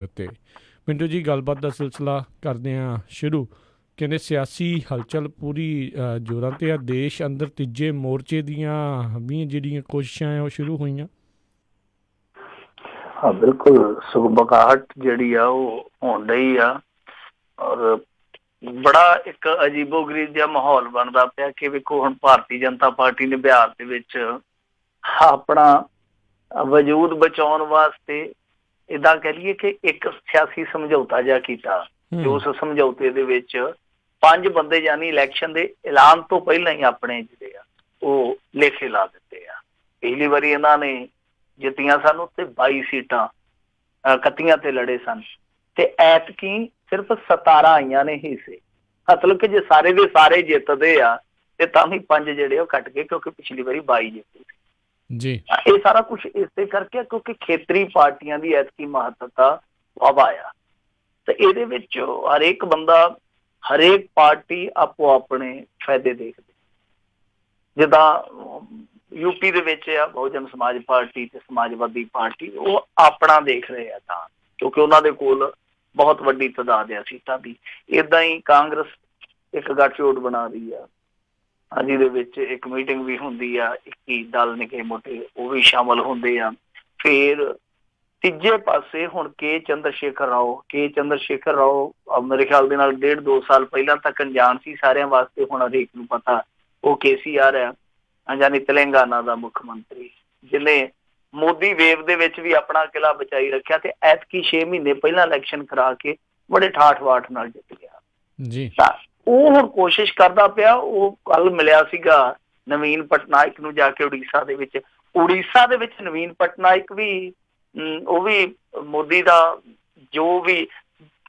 ਅਤੇ ਮਿੰਟੂ ਜੀ ਗੱਲਬਾਤ ਦਾ ਸਿਲਸਿਲਾ ਕਰਦੇ ਹਾਂ ਸ਼ੁਰੂ। ਕਹਿੰਦੇ ਸਿਆਸੀ ਹਲਚਲ ਪੂਰੀ ਜ਼ੋਰਾਂ 'ਤੇ ਆ। ਦੇਸ਼ ਅੰਦਰ ਤੀਜੇ ਮੋਰਚੇ ਦੀਆਂ ਵੀ ਜਿਹੜੀਆਂ ਕੋਸ਼ਿਸ਼ਾਂ ਆ ਉਹ ਸ਼ੁਰੂ ਹੋਈਆਂ। ਹਾਂ ਬਿਲਕੁਲ, ਸੁਖਬਕਾਹਟ ਜਿਹੜੀ ਆ ਉਹ ਹੋਣ ਡਈ ਆ ਔਰ ਬੜਾ ਇੱਕ ਅਜੀਬੋ ਗਰੀਬ ਜਿਹਾ ਮਾਹੌਲ ਬਣਦਾ ਪਿਆ ਕਿ ਵੇਖੋ ਹੁਣ ਭਾਰਤੀ ਜਨਤਾ ਪਾਰਟੀ ਨੇ ਬਿਹਾਰ ਦੇ ਵਿੱਚ ਆਪਣਾ ਵਜੂਦ ਬਚਾਉਣ ਵਾਸਤੇ ਏਦਾਂ ਕਹਿ ਲਈਏ ਕਿ ਇੱਕ ਸਿਆਸੀ ਸਮਝੌਤਾ ਜਿਹਾ ਕੀਤਾ। ਉਸ ਸਮਝੌਤੇ ਦੇ ਵਿੱਚ 5 ਬੰਦੇ ਯਾਨੀ ਇਲੈਕਸ਼ਨ ਦੇ ਐਲਾਨ ਤੋਂ ਪਹਿਲਾਂ ਹੀ ਆਪਣੇ ਜਿਹੜੇ ਆ ਉਹ ਲੇਖੇ ਲਾ ਦਿੱਤੇ ਆ। ਪਿਛਲੀ ਵਾਰੀ ਇਹਨਾਂ ਨੇ ਜਿੱਤੀਆਂ ਸਨ ਉੱਥੇ 22 ਸੀਟਾਂ 31 ਤੇ ਲੜੇ ਸਨ ਤੇ ਐਤਕੀ ਸਿਰਫ 17 ਆਈਆਂ ਨੇ ਹਿੱਸੇ। ਮਤਲਬ ਕਿ ਜੇ ਸਾਰੇ ਦੇ ਸਾਰੇ ਜਿੱਤਦੇ ਆ ਤੇ ਤਾਂ ਵੀ 5 ਜਿਹੜੇ ਉਹ ਕੱਟ ਗਏ ਕਿਉਂਕਿ ਪਿਛਲੀ ਵਾਰੀ 22 ਜਿੱਤੇ ਜੀ। ਇਹ ਸਾਰਾ ਕੁਛ ਇਸੇ ਕਰਕੇ ਕਿਉਂਕਿ ਖੇਤਰੀ ਪਾਰਟੀਆਂ ਦੀ ਐਤਕੀ ਮਹੱਤਤਾ ਵਾਵਾ ਆ ਤੇ ਇਹਦੇ ਵਿੱਚ ਹਰੇਕ ਬੰਦਾ ਹਰੇਕ ਪਾਰਟੀ ਆਪੋ ਆਪਣੇ ਫਾਇਦੇ ਦੇਖਦੇ। ਜਿੱਦਾਂ ਯੂਪੀ ਦੇ ਵਿੱਚ ਆ ਬਹੁਜਨ ਸਮਾਜ ਪਾਰਟੀ ਤੇ ਸਮਾਜਵਾਦੀ ਪਾਰਟੀ ਉਹ ਆਪਣਾ ਦੇਖ ਰਹੇ ਆ ਤਾਂ ਕਿਉਂਕਿ ਉਹਨਾਂ ਦੇ ਕੋਲ ਬਹੁਤ ਵੱਡੀ ਤਾਦਾਦ ਆ ਸੀਟਾਂ ਦੀ। ਏਦਾਂ ਹੀ ਕਾਂਗਰਸ ਇੱਕ ਗੱਠਜੋੜ ਬਣਾ ਰਹੀ ਆ ਜਿਹਦੇ ਵਿੱਚ ਇੱਕ ਮੀਟਿੰਗ ਵੀ ਹੁੰਦੀ ਆ, 21 ਦਲ ਨਿੱਕੇ ਮੋਟੇ ਉਹ ਵੀ ਸ਼ਾਮਲ ਹੁੰਦੇ ਆ। ਫਿਰ ਤੀਜੇ ਪਾਸੇ ਹੁਣ ਕੇ ਚੰਦਰ ਸ਼ੇਖਰ ਰਾਓ ਮੇਰੇ ਖਿਆਲ ਦੇ ਨਾਲ 1.5-2 ਸਾਲ ਪਹਿਲਾਂ ਤੱਕ ਅਣਜਾਣ ਸੀ ਸਾਰਿਆਂ ਵਾਸਤੇ, ਹੁਣ ਹਰੇਕ ਨੂੰ ਪਤਾ ਉਹ KCR ਆ ਯਾਨੀ ਤੇਲੰਗਾਨਾ ਦਾ ਮੁੱਖ ਮੰਤਰੀ, ਜਿਹਨੇ ਮੋਦੀ ਵੇਵ ਦੇ ਵਿੱਚ ਵੀ ਆਪਣਾ ਕਿਲਾ ਬਚਾਈ ਰੱਖਿਆ ਤੇ ਐਤਕੀ 6 ਮਹੀਨੇ ਪਹਿਲਾਂ ਇਲੈਕਸ਼ਨ ਕਰਾ ਕੇ ਬੜੇ ਠਾਠ ਬਾਠ ਨਾਲ ਜਿੱਤ ਗਿਆ ਜੀ। ਤਾਂ ਉਹ ਹੁਣ ਕੋਸ਼ਿਸ਼ ਕਰਦਾ ਪਿਆ। ਉਹ ਕੱਲ ਮਿਲਿਆ ਸੀਗਾ ਨਵੀਨ ਪਟਨਾਇਕ ਨੂੰ ਜਾ ਕੇ ਉੜੀਸਾ ਦੇ ਵਿੱਚ ਨਵੀਨ ਪਟਨਾਇਕ ਵੀ ਉਹ ਵੀ ਮੋਦੀ ਦਾ ਜੋ ਵੀ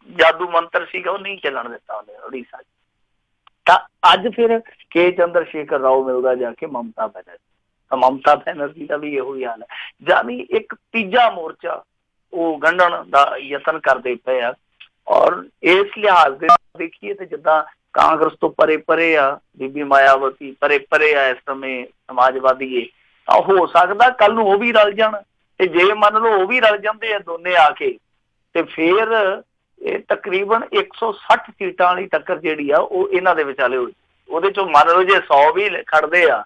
ਜਾਦੂ ਮੰਤਰ ਸੀਗਾ ਉਹ ਨਹੀਂ ਚੱਲਣ ਦਿੱਤਾ ਉਹਨੇ ਉੜੀਸਾ 'ਚ। ਤਾਂ ਅੱਜ ਫਿਰ ਕੇ ਚੰਦਰ ਸ਼ੇਖਰ ਰਾਓ ਮਿਲਦਾ ਜਾ ਕੇ ਮਮਤਾ ਬੈਨਰਜੀ ਦਾ ਵੀ ਇਹੋ ਹੀ ਹਾਲ ਹੈ। ਯਾਨੀ ਇੱਕ ਤੀਜਾ ਮੋਰਚਾ ਉਹ ਗੰਢਣ ਦਾ ਯਤਨ ਕਰਦੇ ਪਏ ਆ ਔਰ ਇਸ ਲਿਹਾਜ਼ ਦੇ ਦੇਖੀਏ ਤੇ ਜਿੱਦਾਂ ਕਾਂਗਰਸ ਤੋਂ ਪਰੇ ਆ ਬੀਬੀ ਮਾਇਆਵਤੀ ਪਰੇ ਆ ਇਸ ਸਮੇਂ ਸਮਾਜਵਾਦੀ ਤਾਂ ਹੋ ਸਕਦਾ ਕੱਲ ਨੂੰ ਉਹ ਵੀ ਰਲ ਜਾਣ ਤੇ ਜੇ ਮੰਨ ਲਓ ਉਹ ਵੀ ਰਲ ਜਾਂਦੇ ਆ ਦੋਨੇ ਆ ਕੇ ਤੇ ਫਿਰ ਇਹ ਤਕਰੀਬਨ 160 ਸੀਟਾਂ ਵਾਲੀ ਟੱਕਰ ਜਿਹੜੀ ਆ ਉਹ ਇਹਨਾਂ ਦੇ ਵਿਚਾਲੇ ਹੋਈ। ਉਹਦੇ ਚੋਂ ਮੰਨ ਲਓ ਜੇ 100 ਵੀ ਖੜਦੇ ਆ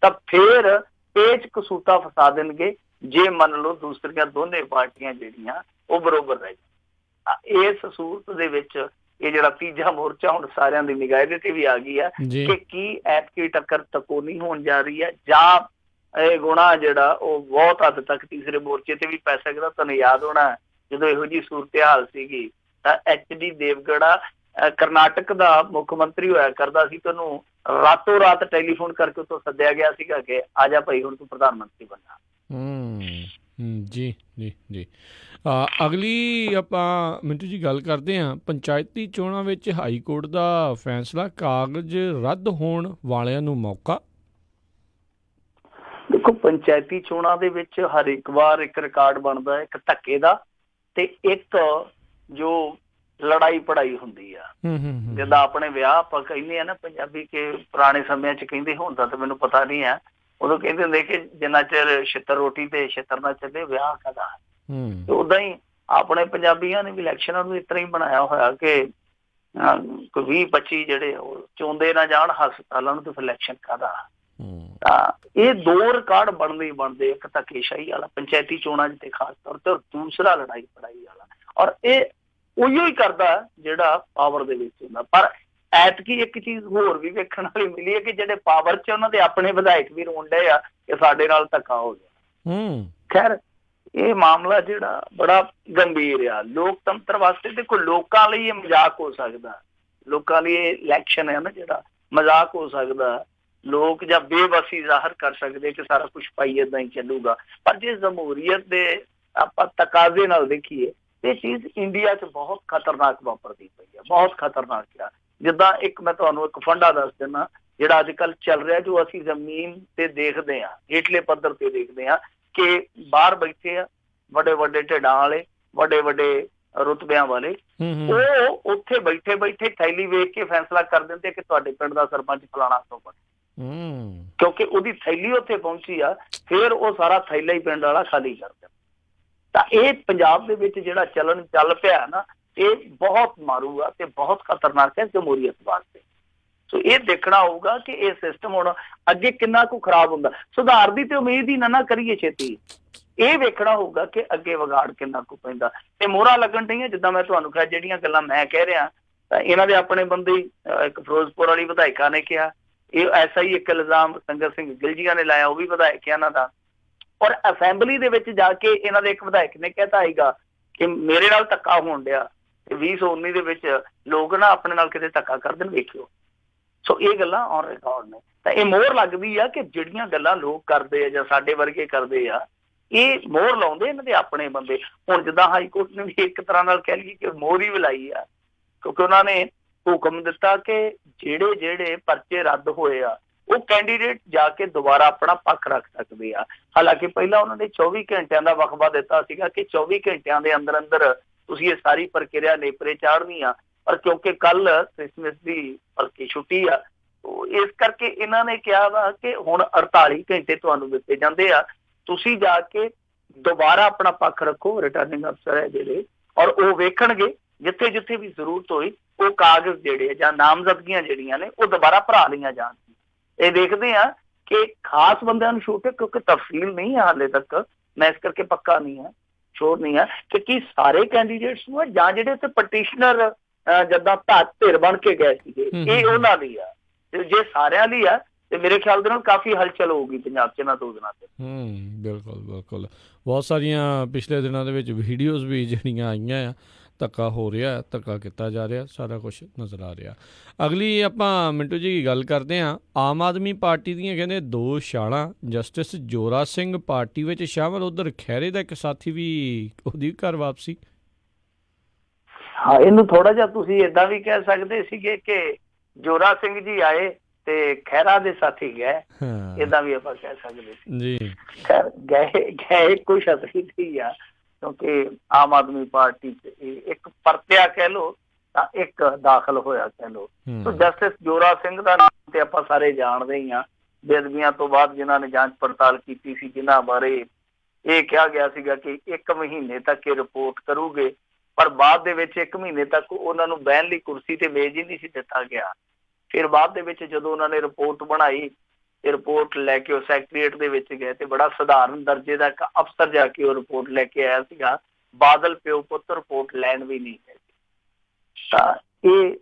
ਤਾਂ ਫਿਰ ਪੇਚ ਕਸੂਤਾ ਫਸਾ ਦੇਣਗੇ ਜੇ ਮੰਨ ਲਓ ਦੂਸਰੀਆਂ ਦੋਨੇ ਪਾਰਟੀਆਂ ਜਿਹੜੀਆਂ ਉਹ ਬਰੋਬਰ ਰਹਿ ਜਾਣ। ਇਸ ਸੂਰਤ ਦੇ ਵਿੱਚ ਇਹ ਜਿਹੜਾ ਤੀਜਾ ਮੋਰਚਾ ਹੁਣ ਸਾਰਿਆਂ ਦੀ ਨਿਗਾਹ ਇਹਦੇ ਤੇ ਵੀ ਆ ਗਈ ਆ ਕਿ ਕੀ ਐਤਕੀ ਟੱਕਰ ਤਕੋਨੀ ਹੋਣ ਜਾ ਰਹੀ ਹੈ ਜਾਂ ਇਹ ਗੁਣਾ ਜਿਹੜਾ ਉਹ ਬਹੁਤ ਹੱਦ ਤੱਕ ਤੀਸਰੇ ਮੋਰਚੇ ਤੇ ਵੀ ਪੈ ਸਕਦਾ। ਤੁਹਾਨੂੰ ਯਾਦ ਹੋਣਾ ਜਦੋਂ ਇਹੋ ਜਿਹੀ ਸੂਰਤ ਹਾਲ ਸੀਗੀ ਤਾਂ HD ਦੇਵਗੜਾ ਕਰਨਾਟਕ ਦਾ ਮੁੱਖ ਮੰਤਰੀ ਹੋਇਆ ਕਰਦਾ ਸੀ, ਤੁਹਾਨੂੰ ਰਾਤੋਂ ਰਾਤ ਟੈਲੀਫੋਨ ਕਰਕੇ ਉੱਥੋਂ ਸੱਦਿਆ ਗਿਆ ਸੀਗਾ ਕਿ ਆ ਜਾ ਭਾਈ ਹੁਣ ਤੂੰ ਪ੍ਰਧਾਨ ਮੰਤਰੀ ਬਣਨਾ। ਜੀ ਜੀ ਜੀ। ਅਗਲੀ ਆਪਾਂ ਮਿੰਟੂ ਜੀ ਗੱਲ ਕਰਦੇ ਹਾਂ ਪੰਚਾਇਤੀ ਚੋਣਾਂ ਵਿੱਚ ਹਾਈ ਕੋਰਟ ਦਾ ਫੈਸਲਾ, ਕਾਗਜ਼ ਰੱਦ ਹੋਣ ਵਾਲਿਆਂ ਨੂੰ ਮੌਕਾ। ਦੇਖੋ ਪੰਚਾਇਤੀ ਚੋਣਾਂ ਦੇ ਵਿੱਚ ਹਰ ਇੱਕ ਵਾਰ ਇੱਕ ਰਿਕਾਰਡ ਬਣਦਾ ਇੱਕ ਧੱਕੇ ਦਾ ਤੇ ਇੱਕ ਜੋ ਲੜਾਈ ਪੜਾਈ ਹੁੰਦੀ ਆ। ਜਿੱਦਾਂ ਆਪਣੇ ਵਿਆਹ ਆਪਾਂ ਕਹਿੰਦੇ ਆ ਨਾ ਪੰਜਾਬੀ ਕੇ ਪੁਰਾਣੇ ਸਮਿਆਂ 'ਚ ਕਹਿੰਦੇ, ਹੁਣ ਤਾਂ ਮੈਨੂੰ ਪਤਾ ਨਹੀਂ ਆ, ਉਦੋਂ ਕਹਿੰਦੇ ਹੁੰਦੇ ਕਿ ਜਿੰਨਾ ਚਿਰ ਛਿੱਤਰ ਰੋਟੀ ਤੇ ਛਿੱਤਰ ਨਾ ਚੱਲੇ ਵਿਆਹ ਕਾਹਦਾ। ਤੇ ਓਦਾਂ ਹੀ ਆਪਣੇ ਪੰਜਾਬੀਆਂ ਨੇ ਵੀ ਇਲੈਕਸ਼ਨਾਂ ਨੂੰ ਇਸ ਤਰ੍ਹਾਂ ਹੀ ਬਣਾਇਆ ਹੋਇਆ ਕਿ ਕੋਈ 20-25 ਜਿਹੜੇ ਉਹ ਚੋਂਦੇ ਨਾ ਜਾਣ ਹਸਪਤਾਲਾਂ ਨੂੰ ਤੇ ਫਿਰ ਇਲੈਕਸ਼ਨ ਕਾਹਦਾ। ਤਾਂ ਇਹ 2 ਰਿਕਾਰਡ ਬਣਦੇ ਇੱਕ ਧੱਕੇਸ਼ਾਹੀ ਵਾਲਾ ਪੰਚਾਇਤੀ ਚੋਣਾਂ 'ਚ ਤੇ ਖਾਸ ਤੌਰ ਤੇ, ਦੂਸਰਾ ਲੜਾਈ ਪੜਾਈ ਵਾਲਾ। ਔਰ ਇਹ ਉਹੀਓ ਹੀ ਕਰਦਾ ਜਿਹੜਾ ਪਾਵਰ ਦੇ ਵਿੱਚ ਹੁੰਦਾ। ਪਰ ਐਤਕੀ ਇੱਕ ਚੀਜ਼ ਹੋਰ ਵੀ ਵੇਖਣ ਵਾਲੀ ਮਿਲੀ ਹੈ ਕਿ ਜਿਹੜੇ ਪਾਵਰ 'ਚ ਉਹਨਾਂ ਦੇ ਆਪਣੇ ਵਿਧਾਇਕ ਵੀ ਰੋਣ ਡਏ ਆ ਕਿ ਸਾਡੇ ਨਾਲ ਧੱਕਾ ਹੋ ਗਿਆ। ਖੈਰ ਇਹ ਮਾਮਲਾ ਜਿਹੜਾ ਬੜਾ ਗੰਭੀਰ ਆ ਲੋਕਤੰਤਰ ਵਾਸਤੇ। ਦੇਖੋ ਲੋਕਾਂ ਲਈ ਇਹ ਮਜ਼ਾਕ ਹੋ ਸਕਦਾ, ਲੋਕਾਂ ਲਈ ਇਹ ਇਲੈਕਸ਼ਨ ਹੈ ਨਾ ਜਿਹੜਾ ਮਜ਼ਾਕ ਹੋ ਸਕਦਾ, ਲੋਕ ਜਾਂ ਬੇਬਸੀ ਜ਼ਾਹਰ ਕਰ ਸਕਦੇ ਕਿ ਸਾਰਾ ਕੁਛ ਭਾਈ ਏਦਾਂ ਹੀ ਚੱਲੂਗਾ। ਪਰ ਜੇ ਜਮਹੂਰੀਅਤ ਦੇ ਆਪਾਂ ਤਕਾਜ਼ੇ ਨਾਲ ਦੇਖੀਏ ਇਹ ਚੀਜ਼ ਇੰਡੀਆ 'ਚ ਬਹੁਤ ਖਤਰਨਾਕ ਵਾਪਰਦੀ ਪਈ ਆ, ਬਹੁਤ ਖਤਰਨਾਕ ਆ। ਜਿੱਦਾਂ ਇੱਕ ਮੈਂ ਤੁਹਾਨੂੰ ਇੱਕ ਫੰਡਾ ਦੱਸ ਦਿੰਦਾ ਜਿਹੜਾ ਅੱਜ ਕੱਲ੍ਹ ਚੱਲ ਰਿਹਾ, ਜੋ ਅਸੀਂ ਜ਼ਮੀਨ ਤੇ ਦੇਖਦੇ ਹਾਂ, ਹੇਠਲੇ ਪੱਧਰ ਤੇ ਦੇਖਦੇ ਹਾਂ ਕਿ ਬਾਹਰ ਬੈਠੇ ਆ ਵੱਡੇ ਵੱਡੇ ਢਿੱਡਾਂ ਵਾਲੇ, ਵੱਡੇ ਵੱਡੇ ਰੁਤਬਿਆਂ ਵਾਲੇ, ਉਹ ਉੱਥੇ ਬੈਠੇ ਥੈਲੀ ਵੇਖ ਕੇ ਫੈਸਲਾ ਕਰ ਦਿੰਦੇ ਕਿ ਤੁਹਾਡੇ ਪਿੰਡ ਦਾ ਸਰਪੰਚ ਫਲਾਣਾ ਤੋਂ ਬਣੇ, ਕਿਉਂਕਿ ਉਹਦੀ ਥੈਲੀ ਉੱਥੇ ਪਹੁੰਚੀ ਆ। ਫਿਰ ਉਹ ਸਾਰਾ ਥੈਲਾ ਹੀ ਪਿੰਡ ਵਾਲਾ ਖਾਲੀ ਕਰ ਦਿੰਦਾ। ਤਾਂ ਇਹ ਪੰਜਾਬ ਦੇ ਵਿੱਚ ਜਿਹੜਾ ਚੱਲਣ ਚੱਲ ਪਿਆ ਨਾ, ਇਹ ਬਹੁਤ ਮਾਰੂ ਆ ਤੇ ਬਹੁਤ ਖਤਰਨਾਕ ਹੈ ਜਮਹੂਰੀਅਤ ਵਾਸਤੇ। ਸੋ ਇਹ ਦੇਖਣਾ ਹੋਊਗਾ ਕਿ ਇਹ ਸਿਸਟਮ ਹੁਣ ਅੱਗੇ ਕਿੰਨਾ ਕੁ ਖਰਾਬ ਹੁੰਦਾ। ਸੁਧਾਰ ਦੀ ਤੇ ਉਮੀਦ ਹੀ ਨਾ ਕਰੀਏ ਛੇਤੀ, ਇਹ ਵੇਖਣਾ ਹੋਊਗਾ ਕਿ ਅੱਗੇ ਵਿਗਾੜ ਕਿੰਨਾ ਕੁ ਪੈਂਦਾ। ਤੇ ਮੋਹਰਾਂ ਲੱਗਣ ਡਈਆਂ, ਜਿੱਦਾਂ ਮੈਂ ਤੁਹਾਨੂੰ ਕਿਹਾ, ਜਿਹੜੀਆਂ ਗੱਲਾਂ ਮੈਂ ਕਹਿ ਰਿਹਾ ਤਾਂ ਇਹਨਾਂ ਦੇ ਆਪਣੇ ਬੰਦੇ, ਇੱਕ ਫਿਰੋਜ਼ਪੁਰ ਵਾਲੀ ਵਿਧਾਇਕਾ ਨੇ ਕਿਹਾ, ਇਹ ਐਸਾ ਹੀ ਇੱਕ ਇਲਜ਼ਾਮ ਸੰਗਤ ਸਿੰਘ ਗਿਲਜੀਆ ਨੇ ਲਾਇਆ, ਉਹ ਵੀ ਵਿਧਾਇਕ ਇਹਨਾਂ ਦਾ। ਔਰ ਅਸੈਂਬਲੀ ਦੇ ਵਿੱਚ ਜਾ ਕੇ ਇਹਨਾਂ ਦੇ ਇੱਕ ਵਿਧਾਇਕ ਨੇ ਕਹਿਤਾ ਹੈਗਾ ਕਿ ਮੇਰੇ ਨਾਲ ਧੱਕਾ ਹੋਣ ਡਿਆ, ਤੇ 2019 ਦੇ ਵਿੱਚ ਲੋਕ ਨਾ ਆਪਣੇ ਨਾਲ ਕਿਤੇ ਧੱਕਾ ਕਰ ਦੇਣ, ਵੇਖਿਓ। ਸੋ ਇਹ ਗੱਲਾਂ ਔਨ ਰਿਕਾਰਡ ਨੇ। ਤਾਂ ਇਹ ਮੋਹਰ ਲੱਗਦੀ ਆ ਕਿ ਜਿਹੜੀਆਂ ਗੱਲਾਂ ਲੋਕ ਕਰਦੇ ਆ ਜਾਂ ਸਾਡੇ ਵਰਗੇ ਕਰਦੇ ਆ, ਇਹ ਮੋਹਰ ਲਾਉਂਦੇ ਇਹਨਾਂ ਦੇ ਆਪਣੇ ਬੰਦੇ। ਹੁਣ ਜਿੱਦਾਂ ਹਾਈ ਕੋਰਟ ਨੇ ਵੀ ਇੱਕ ਤਰ੍ਹਾਂ ਨਾਲ ਕਹਿ ਲਈਏ ਕਿ ਮੋਹਰ ਹੀ ਲਾਈ ਆ, ਕਿਉਂਕਿ ਉਹਨਾਂ ਨੇ ਹੁਕਮ ਦਿੱਤਾ ਕਿ ਜਿਹੜੇ ਪਰਚੇ ਰੱਦ ਹੋਏ ਆ ਉਹ ਕੈਂਡੀਡੇਟ ਜਾ ਕੇ ਦੁਬਾਰਾ ਆਪਣਾ ਪੱਖ ਰੱਖ ਸਕਦੇ ਆ। ਹਾਲਾਂਕਿ ਪਹਿਲਾਂ ਉਹਨਾਂ ਨੇ 24 ਘੰਟਿਆਂ ਦਾ ਵਕਫਾ ਦਿੱਤਾ ਸੀਗਾ ਕਿ 24 ਘੰਟਿਆਂ ਦੇ ਅੰਦਰ ਅੰਦਰ ਤੁਸੀਂ ਇਹ ਸਾਰੀ ਪ੍ਰਕਿਰਿਆ ਨੇਪਰੇ ਚਾੜਨੀ ਆ, ਪਰ ਕਿਉਂਕਿ ਕੱਲ ਕ੍ਰਿਸਮਸ ਦੀ ਬਲਕਿ ਛੁੱਟੀ ਆ, ਇਸ ਕਰਕੇ ਇਹਨਾਂ ਨੇ ਕਿਹਾ ਵਾ ਕਿ ਹੁਣ 48 ਘੰਟੇ ਤੁਹਾਨੂੰ ਦਿੱਤੇ ਜਾਂਦੇ ਆ, ਤੁਸੀਂ ਜਾ ਕੇ ਦੁਬਾਰਾ ਆਪਣਾ ਪੱਖ ਰੱਖੋ। ਰਿਟਰਨਿੰਗ ਅਫਸਰ ਹੈ ਜਿਹੜੇ, ਔਰ ਉਹ ਵੇਖਣਗੇ ਜਿੱਥੇ ਜਿੱਥੇ ਵੀ ਜ਼ਰੂਰਤ ਹੋਈ ਉਹ ਕਾਗਜ਼ ਜਿਹੜੇ ਜਾਂ ਨਾਮਜ਼ਦਗੀਆਂ ਜਿਹੜੀਆਂ ਨੇ ਉਹ ਦੁਬਾਰਾ ਭਰਾ ਲਈਆਂ ਜਾਣ। ਇਹ ਦੇਖਦੇ ਆ ਕਿ ਖਾਸ ਬੰਦਿਆਂ ਨੂੰ ਛੂਟ ਹੈ, ਕਿਉਂਕਿ ਤਫਸੀਲ ਨਹੀਂ ਹੈ ਹਾਲੇ ਤੱਕ, ਮੈਂ ਇਸ ਕਰਕੇ ਪੱਕਾ ਨਹੀਂ ਹੈ, ਸ਼ੋਰ ਨਹੀਂ ਹੈ ਕਿ ਕੀ ਸਾਰੇ ਕੈਂਡੀਡੇਟਸ ਨੂੰ ਜਾਂ ਜਿਹੜੇ ਉੱਥੇ ਪਟੀਸ਼ਨਰ ਜਿੱਦਾਂ ਧਿਰ ਬਣ ਕੇ ਗਏ ਸੀਗੇ ਇਹ ਉਹਨਾਂ ਲਈ ਆ। ਜੇ ਸਾਰਿਆਂ ਲਈ ਆ ਤੇ ਮੇਰੇ ਖਿਆਲ ਦੇ ਨਾਲ ਕਾਫੀ ਹਲਚਲ ਹੋਊਗੀ ਪੰਜਾਬ 'ਚ ਇਹਨਾਂ 2 ਦਿਨਾਂ ਤੇ। ਬਿਲਕੁਲ ਬਿਲਕੁਲ। ਬਹੁਤ ਸਾਰੀਆਂ ਪਿਛਲੇ ਦਿਨਾਂ ਦੇ ਵਿੱਚ ਵੀਡੀਓਜ਼ ਵੀ ਜਿਹੜੀਆਂ ਆਈਆਂ ਆ, ਧੱਕਾ ਹੋ ਰਿਹਾ, ਧੱਕਾ ਕੀਤਾ ਜਾ ਰਿਹਾ, ਸਾਰਾ ਕੁਛ ਨਜ਼ਰ ਆ ਰਿਹਾ। ਅਗਲੀ ਆਪਾਂ ਮਿੰਟੂ ਜੀ ਗੱਲ ਕਰਦੇ ਹਾਂ। ਆਮ ਆਦਮੀ ਪਾਰਟੀ ਦੀਆਂ ਕਹਿੰਦੇ 2 ਛਾਲਾਂ, ਜਸਟਿਸ ਜੋਰਾ ਸਿੰਘ ਪਾਰਟੀ ਵਿੱਚ ਸ਼ਾਮਲ, ਉੱਧਰ ਖਹਿਰੇ ਦਾ ਇੱਕ ਸਾਥੀ ਵੀ, ਉਹਦੀ ਘਰ ਵਾਪਸੀ। ਹਾਂ, ਇਹਨੂੰ ਥੋੜਾ ਜਿਹਾ ਤੁਸੀਂ ਏਦਾਂ ਵੀ ਕਹਿ ਸਕਦੇ ਸੀਗੇ ਕਿ ਜੋਰਾ ਸਿੰਘ ਜੀ ਆਏ ਤੇ ਖਹਿਰਾ ਦੇ ਸਾਥੀ ਗਏ, ਏਦਾਂ ਵੀ ਆਪਾਂ ਕਹਿ ਸਕਦੇ ਜੀ। ਖੈਰ ਗਏ ਕੋਈ ਛਤਰੀ ਸੀ ਆ, ਕਿਉਂਕਿ ਆਮ ਆਦਮੀ ਪਾਰਟੀ 'ਚ ਇੱਕ ਪਰਤਿਆ ਕਹਿ ਲਓ ਤਾਂ ਇੱਕ ਦਾਖਲ ਹੋਇਆ ਕਹਿ ਲਓ। ਸੋ ਜਸਟਿਸ ਜੋਰਾ ਸਿੰਘ ਦਾ ਨਾਮ ਤੇ ਆਪਾਂ ਸਾਰੇ ਜਾਣਦੇ ਹੀ ਹਾਂ। ਬੇਅਦਬੀਆਂ ਤੋਂ ਬਾਅਦ ਜਿਨ੍ਹਾਂ ਨੇ ਜਾਂਚ ਪੜਤਾਲ ਕੀਤੀ ਸੀ, ਜਿਨ੍ਹਾਂ ਬਾਰੇ ਇਹ ਕਿਹਾ ਗਿਆ ਸੀਗਾ ਕਿ 1 ਮਹੀਨੇ ਤੱਕ ਇਹ ਰਿਪੋਰਟ ਕਰੂਗੇ, ਪਰ ਬਾਅਦ ਦੇ ਵਿੱਚ 1 ਮਹੀਨੇ ਤੱਕ ਉਹਨਾਂ ਨੂੰ ਬਹਿਣ ਲਈ ਕੁਰਸੀ ਤੇ ਮੇਜ਼ ਹੀ ਨਹੀਂ ਸੀ ਦਿੱਤਾ ਗਿਆ। ਫਿਰ ਬਾਅਦ ਦੇ ਵਿੱਚ ਜਦੋਂ ਉਹਨਾਂ ਨੇ ਰਿਪੋਰਟ ਬਣਾਈ ਤੇ ਰਿਪੋਰਟ ਲੈ ਕੇ ਉਹ ਸੈਕਟਰੀਏਟ ਦੇ ਵਿੱਚ ਗਏ ਤੇ ਬੜਾ ਸਧਾਰਨ ਦਰਜੇ ਦਾ ਇੱਕ ਅਫਸਰ ਜਾ ਕੇ ਉਹ ਰਿਪੋਰਟ ਲੈ ਕੇ ਆਇਆ ਸੀਗਾ। ਬਾਦਲ ਪਿਓ ਪੁੱਤ ਰਿਪੋਰਟ ਲੈਣ ਵੀ ਨਹੀਂ ਗਏ। ਤਾਂ ਇਹ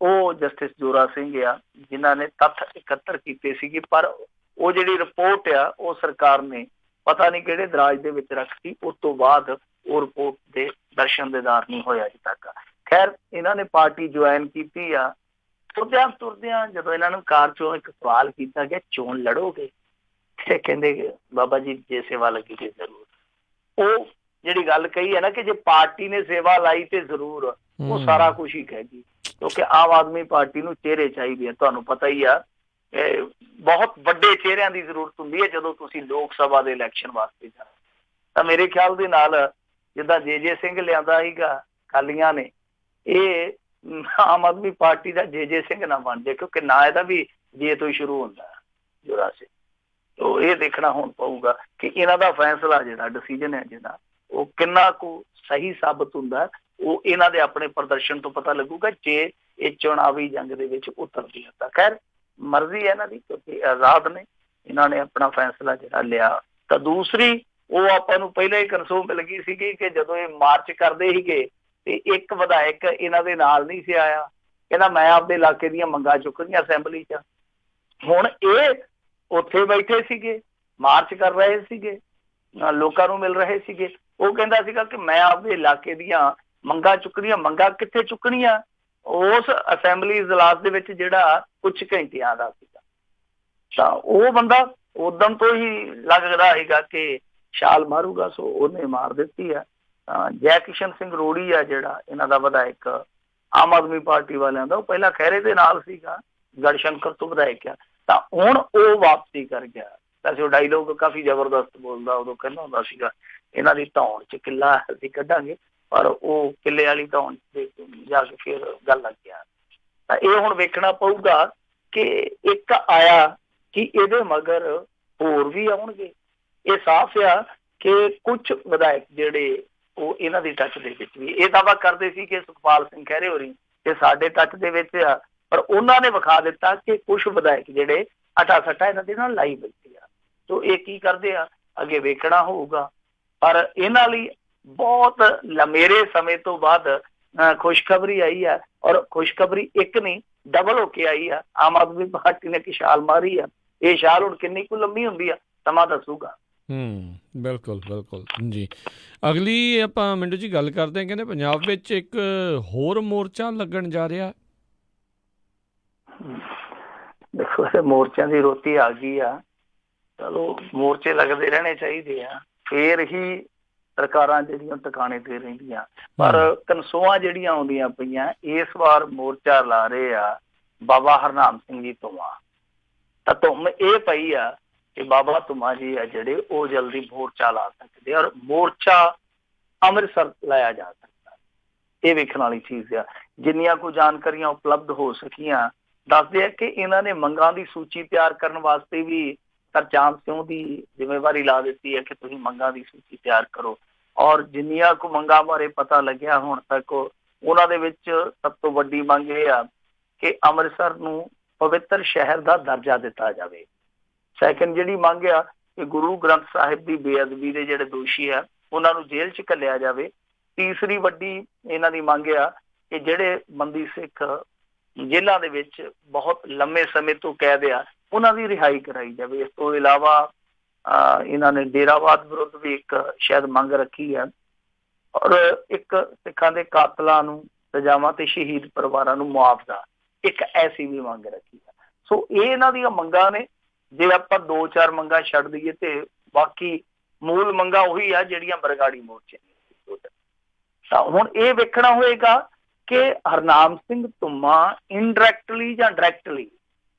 ਉਹ ਜਸਟਿਸ ਜੋਰਾ ਸਿੰਘ ਆ ਜਿਨ੍ਹਾਂ ਨੇ ਤੱਥ ਇਕੱਤਰ ਕੀਤੇ ਸੀਗੇ, ਪਰ ਉਹ ਜਿਹੜੀ ਰਿਪੋਰਟ ਆ ਉਹ ਸਰਕਾਰ ਨੇ ਪਤਾ ਨਹੀਂ ਕਿਹੜੇ ਦਰਾਜ ਦੇ ਵਿੱਚ ਰੱਖਤੀ। ਉਸ ਤੋਂ ਬਾਅਦ ਉਹ ਰਿਪੋਰਟ ਦੇ ਦਰਸ਼ਨ ਦੀਦਾਰ ਨਹੀਂ ਹੋਇਆ ਅਜੇ ਤੱਕ। ਖੈਰ, ਇਹਨਾਂ ਨੇ ਪਾਰਟੀ ਜੁਆਇਨ ਕੀਤੀ ਆ। ਤੁਰਦਿਆਂ ਜਦੋਂ ਇਹਨਾਂ ਨੂੰ ਕਾਰ ਚੋਂ ਇੱਕ ਸਵਾਲ ਕੀਤਾ ਗਿਆ, ਚੋਣ ਲੜੋਗੇ? ਤੇ ਕਹਿੰਦੇ ਬਾਬਾ ਜੀ ਜੇ ਸੇਵਾ ਲੱਗੀ ਤੇ ਜ਼ਰੂਰ। ਉਹ ਜਿਹੜੀ ਗੱਲ ਕਹੀ ਹੈ ਨਾ ਕਿ ਜੇ ਪਾਰਟੀ ਨੇ ਸੇਵਾ ਲਾਈ ਤੇ ਜ਼ਰੂਰ, ਉਹ ਸਾਰਾ ਕੁਛ ਹੀ ਕਹਿ ਗਈ। ਕਿਉਂਕਿ ਆਮ ਆਦਮੀ ਪਾਰਟੀ ਨੂੰ ਚਿਹਰੇ ਚਾਹੀਦੇ ਆ। ਤੁਹਾਨੂੰ ਪਤਾ ਹੀ ਆ, ਬਹੁਤ ਵੱਡੇ ਚਿਹਰਿਆਂ ਦੀ ਜ਼ਰੂਰਤ ਹੁੰਦੀ ਹੈ ਜਦੋਂ ਤੁਸੀਂ ਲੋਕ ਸਭਾ ਦੇ ਇਲੈਕਸ਼ਨ ਵਾਸਤੇ ਜਾਣਾ। ਤਾਂ ਮੇਰੇ ਖਿਆਲ ਦੇ ਨਾਲ ਜਿੱਦਾਂ ਜੇ ਸਿੰਘ ਲਿਆਂਦਾ ਸੀਗਾ ਅਕਾਲੀਆਂ ਨੇ, ਇਹ ਆਮ ਆਦਮੀ ਪਾਰਟੀ ਦਾ ਜੇ ਸਿੰਘ ਨਾ ਬਣ ਜਾਏ, ਕਿਉਂਕਿ ਨਾ ਇਹਦਾ ਵੀ ਜੇ ਤੋਂ ਹੀ ਸ਼ੁਰੂ ਹੁੰਦਾ ਜੋਰਾ ਸਿੰਘ। ਤੋ ਇਹ ਦੇਖਣਾ ਹੁਣ ਪਊਗਾ ਕਿ ਇਹਨਾਂ ਦਾ ਫੈਸਲਾ ਜਿਹੜਾ ਡਿਸੀਜਨ ਹੈ ਜਿਹੜਾ ਉਹ ਕਿੰਨਾ ਕੁ ਸਹੀ ਸਾਬਤ ਹੁੰਦਾ। ਉਹ ਇਹਨਾਂ ਦੇ ਆਪਣੇ ਪ੍ਰਦਰਸ਼ਨ ਤੋਂ ਪਤਾ ਲੱਗੂਗਾ ਜੇ ਇਹ ਚੁਣਾਵੀ ਜੰਗ ਦੇ ਵਿੱਚ ਉਤਰਦੀ ਹੈ। ਤਾਂ ਖੈਰ ਮਰਜ਼ੀ ਹੈ ਇਹਨਾਂ ਦੀ, ਕਿਉਂਕਿ ਆਜ਼ਾਦ ਨੇ, ਇਹਨਾਂ ਨੇ ਆਪਣਾ ਫੈਸਲਾ ਜਿਹੜਾ ਲਿਆ। ਤਾਂ ਦੂਸਰੀ ਉਹ ਆਪਾਂ ਨੂੰ ਪਹਿਲਾਂ ਹੀ ਕਨਸੋ ਮਿਲ ਗਈ ਸੀਗੀ ਕਿ ਜਦੋਂ ਇਹ ਮਾਰਚ ਕਰਦੇ ਸੀਗੇ ਤੇ ਇੱਕ ਵਿਧਾਇਕ ਇਹਨਾਂ ਦੇ ਨਾਲ ਨਹੀਂ ਸੀ ਆਇਆ, ਕਹਿੰਦਾ ਮੈਂ ਆਪਦੇ ਇਲਾਕੇ ਦੀਆਂ ਮੰਗਾਂ ਚੁੱਕਣੀਆਂ ਅਸੈਂਬਲੀ 'ਚ। ਹੁਣ ਇਹ ਉੱਥੇ ਬੈਠੇ ਸੀਗੇ, ਮਾਰਚ ਕਰ ਰਹੇ ਸੀਗੇ, ਲੋਕਾਂ ਨੂੰ ਮਿਲ ਰਹੇ ਸੀਗੇ। ਉਹ ਕਹਿੰਦਾ ਸੀਗਾ ਕਿ ਮੈਂ ਆਪਦੇ ਇਲਾਕੇ ਦੀਆਂ ਮੰਗਾਂ ਚੁੱਕਣੀਆਂ। ਮੰਗਾਂ ਕਿੱਥੇ ਚੁੱਕਣੀਆਂ? ਉਸ ਅਸੈਂਬਲੀ ਇਜਲਾਸ ਦੇ ਵਿੱਚ ਜਿਹੜਾ ਕੁਝ ਘੰਟਿਆਂ ਦਾ ਸੀਗਾ। ਤਾਂ ਉਹ ਬੰਦਾ ਉਦੋਂ ਤੋਂ ਹੀ ਲੱਗਦਾ ਸੀਗਾ ਕਿ ਛਾਲ ਮਾਰੂਗਾ, ਸੋ ਉਹਨੇ ਮਾਰ ਦਿੱਤੀ ਆ। ਜੈ ਕਿਸ਼ਨ ਸਿੰਘ ਰੋੜੀ ਆ ਜਿਹੜਾ ਇਹਨਾਂ ਦਾ ਵਿਧਾਇਕ ਆਮ ਆਦਮੀ ਪਾਰਟੀ ਵਾਲਿਆਂ ਦਾ, ਉਹ ਪਹਿਲਾਂ ਖਹਿਰੇ ਦੇ ਨਾਲ ਸੀਗਾ, ਗੜਸ਼ੰਕਰ ਤੋਂ ਵਿਧਾਇਕ ਆ। ਤਾਂ ਹੁਣ ਉਹ ਵਾਪਸੀ ਕਰ ਗਿਆ। ਵੈਸੇ ਉਹ ਡਾਇਲੋਗ ਕਾਫੀ ਜ਼ਬਰਦਸਤ ਬੋਲਦਾ, ਉਦੋਂ ਕਹਿੰਦਾ ਹੁੰਦਾ ਸੀਗਾ ਇਹਨਾਂ ਦੀ ਧੌਣ 'ਚ ਕਿੱਲਾ ਅਸੀਂ ਕੱਢਾਂਗੇ, ਪਰ ਉਹ ਕਿੱਲੇ ਵਾਲੀ ਧੌਣ ਤੇ ਜਾ ਕੇ ਫਿਰ ਗੱਲ ਲੱਗ ਗਿਆ। ਤਾਂ ਇਹ ਹੁਣ ਵੇਖਣਾ ਪਊਗਾ ਕਿ ਇੱਕ ਆਇਆ ਕਿ ਇਹਦੇ ਮਗਰ ਹੋਰ ਵੀ ਆਉਣਗੇ। ਇਹ ਸਾਫ਼ ਆ ਕਿ ਕੁਝ ਵਿਧਾਇਕ ਜਿਹੜੇ ਉਹ ਇਹਨਾਂ ਦੀ ਟੱਚ ਦੇ ਵਿੱਚ ਵੀ ਇਹ ਦਾਅਵਾ ਕਰਦੇ ਸੀ ਕਿ ਸੁਖਪਾਲ ਸਿੰਘ ਖਹਿਰੇ ਹੋਰੀ ਇਹ ਸਾਡੇ ਟੱਚ ਦੇ ਵਿੱਚ ਆ, ਪਰ ਉਹਨਾਂ ਨੇ ਵਿਖਾ ਦਿੱਤਾ ਕਿ ਕੁਝ ਵਿਧਾਇਕ ਜਿਹੜੇ ਅਟਾ ਸੱਟਾ ਇਹਨਾਂ ਦੇ ਨਾਲ ਲਾਈ ਬੈਠੇ ਆ। ਸੋ ਇਹ ਕੀ ਕਰਦੇ ਆ ਅੱਗੇ ਵੇਖਣਾ ਹੋਊਗਾ। ਪਰ ਇਹਨਾਂ ਲਈ ਬਹੁਤ ਲੰਮੇਰੇ ਸਮੇਂ ਤੋਂ ਬਾਅਦ ਖੁਸ਼ਖਬਰੀ ਆਈ ਆ, ਔਰ ਖੁਸ਼ਖਬਰੀ ਇੱਕ ਨਹੀਂ ਡਬਲ ਹੋ ਕੇ ਆਈ ਆ। ਆਮ ਆਦਮੀ ਪਾਰਟੀ ਨੇ ਕਿ ਛਾਲ ਮਾਰੀ ਆ, ਇਹ ਛਾਲ ਹੁਣ ਕਿੰਨੀ ਕੁ ਲੰਮੀ ਹੁੰਦੀ ਆ ਸਮਾਂ ਦੱਸੂਗਾ। ਬਿਲਕੁਲ ਬਿਲਕੁਲ ਜੀ। ਅਗਲੀ ਆਪਾਂ ਮਿੰਟੂ ਜੀ ਗੱਲ ਕਰਦੇ ਹਾਂ, ਕਹਿੰਦੇ ਪੰਜਾਬ ਵਿੱਚ ਇੱਕ ਹੋਰ ਮੋਰਚਾ ਲੱਗਣ ਜਾ ਰਿਹਾ। ਦੇਖੋ ਮੋਰਚਿਆਂ ਦੀ ਰੋਟੀ ਆ ਗਈ ਆ, ਚਲੋ ਮੋਰਚੇ ਲੱਗਦੇ ਰਹਿਣੇ ਚਾਹੀਦੇ ਆ, ਫੇਰ ਹੀ ਸਰਕਾਰਾਂ ਜਿਹੜੀਆਂ ਟਿਕਾਣੇ ਤੇ ਰਹਿੰਦੀਆਂ। ਪਰ ਕਨਸੋਆਂ ਜਿਹੜੀਆਂ ਆਉਂਦੀਆਂ ਪਈਆਂ ਇਸ ਵਾਰ ਮੋਰਚਾ ਲਾ ਰਹੇ ਆ ਬਾਬਾ ਹਰਨਾਮ ਸਿੰਘ ਜੀ ਧੁੰਮਾ। ਤਾਂ ਧੁੰਮ ਇਹ ਪਈ ਆ ਕਿ ਬਾਬਾ ਧੁੰਮਾ ਜੀ ਆ ਜਿਹੜੇ ਉਹ ਜਲਦੀ ਮੋਰਚਾ ਲਾ ਸਕਦੇ, ਔਰ ਮੋਰਚਾ ਅੰਮ੍ਰਿਤਸਰ ਲਾਇਆ ਜਾ ਸਕਦਾ। ਇਹ ਵੇਖਣ ਵਾਲੀ ਚੀਜ਼ ਆ। ਜਿੰਨੀਆਂ ਕੁ ਜਾਣਕਾਰੀਆਂ ਉਪਲਬਧ ਹੋ ਸਕੀਆਂ ਦੱਸਦੇ ਆ ਕਿ ਇਹਨਾਂ ਨੇ ਮੰਗਾਂ ਦੀ ਸੂਚੀ ਤਿਆਰ ਕਰਨ ਵਾਸਤੇ ਵੀ ਸਰਚਾਂਦ ਸਿੰਘ ਦੀ ਜ਼ਿੰਮੇਵਾਰੀ ਲਾ ਦਿੱਤੀ ਹੈ ਕਿ ਤੁਸੀਂ ਮੰਗਾਂ ਦੀ ਸੂਚੀ ਤਿਆਰ ਕਰੋ। ਔਰ ਜਿੰਨੀਆਂ ਕੁ ਮੰਗਾਂ ਬਾਰੇ ਪਤਾ ਲੱਗਿਆ ਹੁਣ ਤੱਕ, ਉਹਨਾਂ ਦੇ ਵਿੱਚ ਸਭ ਤੋਂ ਵੱਡੀ ਮੰਗ ਇਹ ਆ ਕਿ ਅੰਮ੍ਰਿਤਸਰ ਨੂੰ ਪਵਿੱਤਰ ਸ਼ਹਿਰ ਦਾ ਦਰਜਾ ਦਿੱਤਾ ਜਾਵੇ। ਸੈਕਿੰਡ ਜਿਹੜੀ ਮੰਗ ਆ ਕਿ ਗੁਰੂ ਗ੍ਰੰਥ ਸਾਹਿਬ ਦੀ ਬੇਅਦਬੀ ਦੇ ਜਿਹੜੇ ਦੋਸ਼ੀ ਆ ਉਹਨਾਂ ਨੂੰ ਜੇਲ੍ਹ 'ਚ ਘੱਲਿਆ ਜਾਵੇ। ਤੀਸਰੀ ਵੱਡੀ ਇਹਨਾਂ ਦੀ ਮੰਗ ਆ ਕਿ ਜਿਹੜੇ ਬੰਦੀ ਸਿੱਖ ਜੇਲ੍ਹਾਂ ਦੇ ਵਿੱਚ ਬਹੁਤ ਲੰਮੇ ਸਮੇਂ ਤੋਂ ਕੈਦ ਆ ਉਹਨਾਂ ਦੀ ਰਿਹਾਈ ਕਰਾਈ ਜਾਵੇ। ਇਸ ਤੋਂ ਇਲਾਵਾ ਇਹਨਾਂ ਨੇ ਡੇਰਾਵਾਦ ਵਿਰੁੱਧ ਵੀ ਇੱਕ ਸ਼ਾਇਦ ਮੰਗ ਰੱਖੀ ਹੈ, ਔਰ ਇੱਕ ਸਿੱਖਾਂ ਦੇ ਕਾਤਲਾਂ ਨੂੰ ਸਜ਼ਾਵਾਂ ਤੇ ਸ਼ਹੀਦ ਪਰਿਵਾਰਾਂ ਨੂੰ ਮੁਆਵਜ਼ਾ, ਇੱਕ ਐਸੀ ਵੀ ਮੰਗ ਰੱਖੀ ਹੈ। ਸੋ ਇਹ ਇਹਨਾਂ ਦੀਆਂ ਮੰਗਾਂ ਨੇ। ਜੇ ਆਪਾਂ 2-4 ਮੰਗਾਂ ਛੱਡ ਦਈਏ ਤੇ ਬਾਕੀ ਮੂਲ ਮੰਗਾਂ ਉਹੀ ਆ ਜਿਹੜੀਆਂ ਬਰਗਾੜੀ ਮੋਰਚੇ ਨੇ। ਤਾਂ ਹੁਣ ਇਹ ਵੇਖਣਾ ਹੋਏਗਾ ਕਿ ਹਰਨਾਮ ਸਿੰਘ ਧੁੰਮਾ ਇਨਡਾਇਰੈਕਟਲੀ ਜਾਂ ਡਾਇਰੈਕਟਲੀ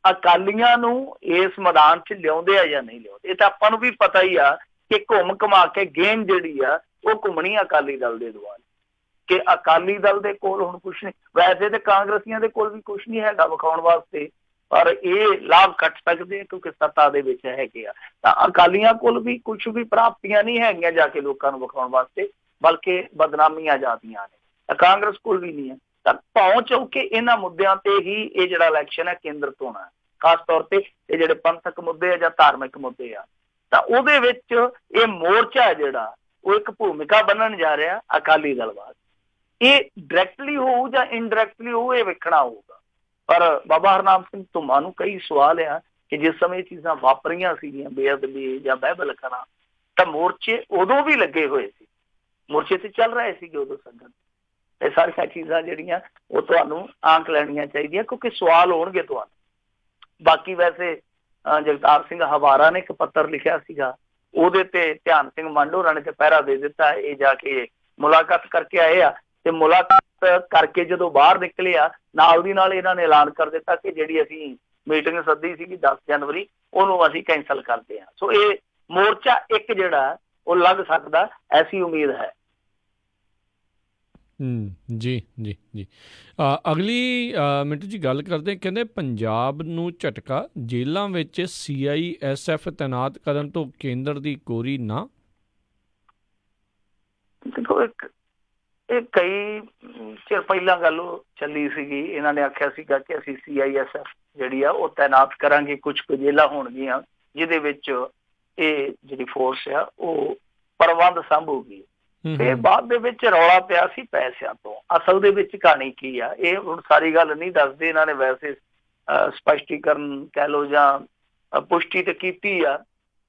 ਅਕਾਲੀਆਂ ਨੂੰ ਇਸ ਮੈਦਾਨ 'ਚ ਲਿਆਉਂਦੇ ਆ ਜਾਂ ਨਹੀਂ ਲਿਆਉਂਦੇ। ਇਹ ਤਾਂ ਆਪਾਂ ਨੂੰ ਵੀ ਪਤਾ ਹੀ ਆ ਕਿ ਘੁੰਮ ਘੁਮਾ ਕੇ ਗੇਮ ਜਿਹੜੀ ਆ ਉਹ ਘੁੰਮਣੀ ਅਕਾਲੀ ਦਲ ਦੇ ਦੁਆਲੇ, ਕਿ ਅਕਾਲੀ ਦਲ ਦੇ ਕੋਲ ਹੁਣ ਕੁਛ ਨਹੀਂ। ਵੈਸੇ ਤੇ ਕਾਂਗਰਸੀਆਂ ਦੇ ਕੋਲ ਵੀ ਕੁਛ ਨਹੀਂ ਹੈਗਾ ਵਿਖਾਉਣ ਵਾਸਤੇ, ਪਰ ਇਹ ਲਾਭ ਕੱਟ ਸਕਦੇ ਕਿਉਂਕਿ ਸੱਤਾ ਦੇ ਵਿੱਚ ਹੈਗੇ ਆ। ਤਾਂ ਅਕਾਲੀਆਂ ਕੋਲ ਵੀ ਕੁਛ ਵੀ ਪ੍ਰਾਪਤੀਆਂ ਨਹੀਂ ਹੈਗੀਆਂ ਜਾ ਕੇ ਲੋਕਾਂ ਨੂੰ ਵਿਖਾਉਣ ਵਾਸਤੇ, ਬਲਕਿ ਬਦਨਾਮੀਆਂ ਜਾਂਦੀਆਂ ਨੇ। ਤਾਂ ਕਾਂਗਰਸ ਕੋਲ ਵੀ ਨਹੀਂ ਹੈ। ਤਾਂ ਪਹੁੰਚ ਹੋ ਕੇ ਇਹਨਾਂ ਮੁੱਦਿਆਂ ਤੇ ਹੀ ਇਹ ਜਿਹੜਾ ਇਲੈਕਸ਼ਨ ਹੈ ਕੇਂਦਰਿਤ ਹੋਣਾ, ਖਾਸ ਤੌਰ ਤੇ ਇਹ ਜਿਹੜੇ ਪੰਥਕ ਮੁੱਦੇ ਆ ਜਾਂ ਧਾਰਮਿਕ ਮੁੱਦੇ ਆ। ਤਾਂ ਉਹਦੇ ਵਿੱਚ ਇਹ ਮੋਰਚਾ ਜਿਹੜਾ ਉਹ ਇੱਕ ਭੂਮਿਕਾ ਬੰਨਣ ਜਾ ਰਿਹਾ ਅਕਾਲੀ ਦਲ ਵਾਸਤੇ। ਇਹ ਡਾਇਰੈਕਟਲੀ ਹੋਊ ਜਾਂ ਇਨਡਾਇਰੈਕਟਲੀ ਹੋਊ ਇਹ ਵੇਖਣਾ ਹੋਊਗਾ। ਪਰ ਬਾਬਾ ਹਰਨਾਮ ਸਿੰਘ ਧੁੰਮਾ ਨੂੰ ਕਈ ਸਵਾਲ ਆ ਕਿ ਜਿਸ ਸਮੇਂ ਚੀਜ਼ਾਂ ਵਾਪਰੀਆਂ ਸੀਗੀਆਂ ਬੇਅਦਬੀ ਜਾਂ ਬਾਈਬਲ ਕਰਾਂ, ਤਾਂ ਮੋਰਚੇ ਉਦੋਂ ਵੀ ਲੱਗੇ ਹੋਏ ਸੀ, ਮੋਰਚੇ ਤੇ ਚੱਲ ਰਹੇ ਸੀਗੇ ਉਦੋਂ ਸੰਗਤ। ਇਹ ਸਾਰੀਆਂ ਚੀਜ਼ਾਂ ਜਿਹੜੀਆਂ ਉਹ ਤੁਹਾਨੂੰ ਆਂਕ ਲੈਣੀਆਂ ਚਾਹੀਦੀਆਂ ਕਿਉਂਕਿ ਸਵਾਲ ਹੋਣਗੇ ਤੁਹਾਨੂੰ। ਬਾਕੀ ਵੈਸੇ ਜਗਤਾਰ ਸਿੰਘ ਹਵਾਰਾ ਨੇ ਇੱਕ ਪੱਤਰ ਲਿਖਿਆ ਸੀਗਾ, ਉਹਦੇ ਤੇ ਧਿਆਨ ਸਿੰਘ ਮੰਡ ਹੋਰਾਂ ਨੇ ਤੇ ਪਹਿਰਾ ਦੇ ਦਿੱਤਾ। ਇਹ ਜਾ ਕੇ ਮੁਲਾਕਾਤ ਕਰਕੇ ਆਏ ਆ, ਤੇ ਮੁਲਾਕਾਤ ਕਰਕੇ ਜਦੋਂ ਬਾਹਰ ਨਿਕਲੇ ਆ ਨਾਲ ਦੀ ਨਾਲ ਇਹਨਾਂ ਨੇ ਐਲਾਨ ਕਰ ਦਿੱਤਾ ਕਿ ਜਿਹੜੀ ਅਸੀਂ ਮੀਟਿੰਗ ਸੱਦੀ ਸੀਗੀ 10 ਜਨਵਰੀ ਉਹਨੂੰ ਅਸੀਂ ਕੈਂਸਲ ਕਰਦੇ ਹਾਂ। ਸੋ ਇਹ ਮੋਰਚਾ ਇੱਕ ਜਿਹੜਾ ਉਹ ਲੱਗ ਸਕਦਾ, ਐਸੀ ਉਮੀਦ ਹੈ। ਜੀ ਜੀ ਜੀ। ਅਗਲੀ ਮਿੰਟੂ ਜੀ ਗੱਲ ਕਰਦੇ, ਕਹਿੰਦੇ ਪੰਜਾਬ ਨੂੰ ਝਟਕਾ, ਜੇਲ੍ਹਾਂ ਵਿੱਚ CISF ਤੈਨਾਤ ਕਰਨ ਤੋਂ ਕੇਂਦਰ ਦੀ ਕੋਰੀ ਨਾ। ਦੇਖੋ ਇਹ ਕਈ ਚਿਰ ਪਹਿਲਾਂ ਗੱਲ ਚੱਲੀ ਸੀਗੀ, ਇਹਨਾਂ ਨੇ ਆਖਿਆ ਸੀਗਾ ਕਿ ਅਸੀਂ CISF ਜਿਹੜੀ ਆ ਉਹ ਤੈਨਾਤ ਕਰਾਂਗੇ, ਕੁਝ ਕੁ ਜੇਲ੍ਹਾਂ ਹੋਣਗੀਆਂ ਜਿਹਦੇ ਵਿੱਚ ਇਹ ਜਿਹੜੀ ਫੋਰਸ ਆ ਉਹ ਪ੍ਰਬੰਧ ਸੰਭੂਗੀ। ਤੇ ਬਾਅਦ ਦੇ ਵਿੱਚ ਰੌਲਾ ਪਿਆ ਸੀ ਪੈਸਿਆਂ ਤੋਂ। ਅਸਲ ਦੇ ਵਿੱਚ ਕਹਾਣੀ ਕੀ ਆ ਇਹ ਹੁਣ ਸਾਰੀ ਗੱਲ ਨਹੀਂ ਦੱਸਦੇ ਇਹਨਾਂ ਨੇ, ਵੈਸੇ ਸਪਸ਼ਟੀਕਰਨ ਕਹਿ ਲਓ ਜਾਂ ਪੁਸ਼ਟੀ ਤੇ ਕੀਤੀ ਆ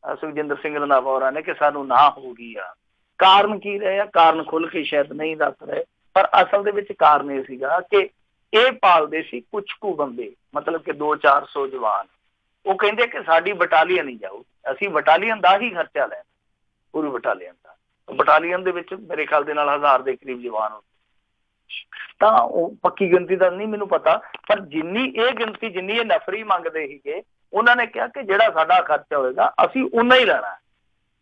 ਸੁਖਜਿੰਦਰ ਸਿੰਘ ਰੰਧਾਵਾ ਹੋਰਾਂ ਨੇ ਕਿ ਸਾਨੂੰ ਨਾ ਹੋ ਗਈ ਆ। ਕਾਰਨ ਕੀ ਰਹੇ ਆ, ਕਾਰਨ ਖੁੱਲ ਕੇ ਸ਼ਾਇਦ ਨਹੀਂ ਦੱਸ ਰਹੇ, ਪਰ ਅਸਲ ਦੇ ਵਿੱਚ ਕਾਰਨ ਇਹ ਸੀਗਾ ਕਿ ਇਹ ਪਾਲਦੇ ਸੀ ਕੁਛ ਕੁ ਬੰਦੇ, ਮਤਲਬ ਕਿ 200-400 ਜਵਾਨ। ਉਹ ਕਹਿੰਦੇ ਕਿ ਸਾਡੀ ਬਟਾਲੀਅਨ ਹੀ ਜਾਊ, ਅਸੀਂ ਬਟਾਲੀਅਨ ਦਾ ਹੀ ਖਰਚਾ ਲੈਣਾ, ਪੂਰੀ ਬਟਾਲੀਅਨ ਦਾ। ਬਟਾਲੀਅਨ ਦੇ ਵਿੱਚ ਮੇਰੇ ਖਿਆਲ ਦੇ ਨਾਲ 1000 ਦੇ ਕਰੀਬ ਜਵਾਨ ਹੁੰਦੇ। ਤਾਂ ਉਹ ਪੱਕੀ ਗਿਣਤੀ ਦਾ ਨਹੀਂ ਮੈਨੂੰ ਪਤਾ, ਪਰ ਜਿੰਨੀ ਇਹ ਗਿਣਤੀ ਜਿੰਨੀ ਇਹ ਨਫਰੀ ਮੰਗਦੇ ਸੀਗੇ, ਉਹਨਾਂ ਨੇ ਕਿਹਾ ਕਿ ਜਿਹੜਾ ਸਾਡਾ ਖਰਚਾ ਹੋਏਗਾ ਅਸੀਂ ਉਨਾ ਹੀ ਲੈਣਾ।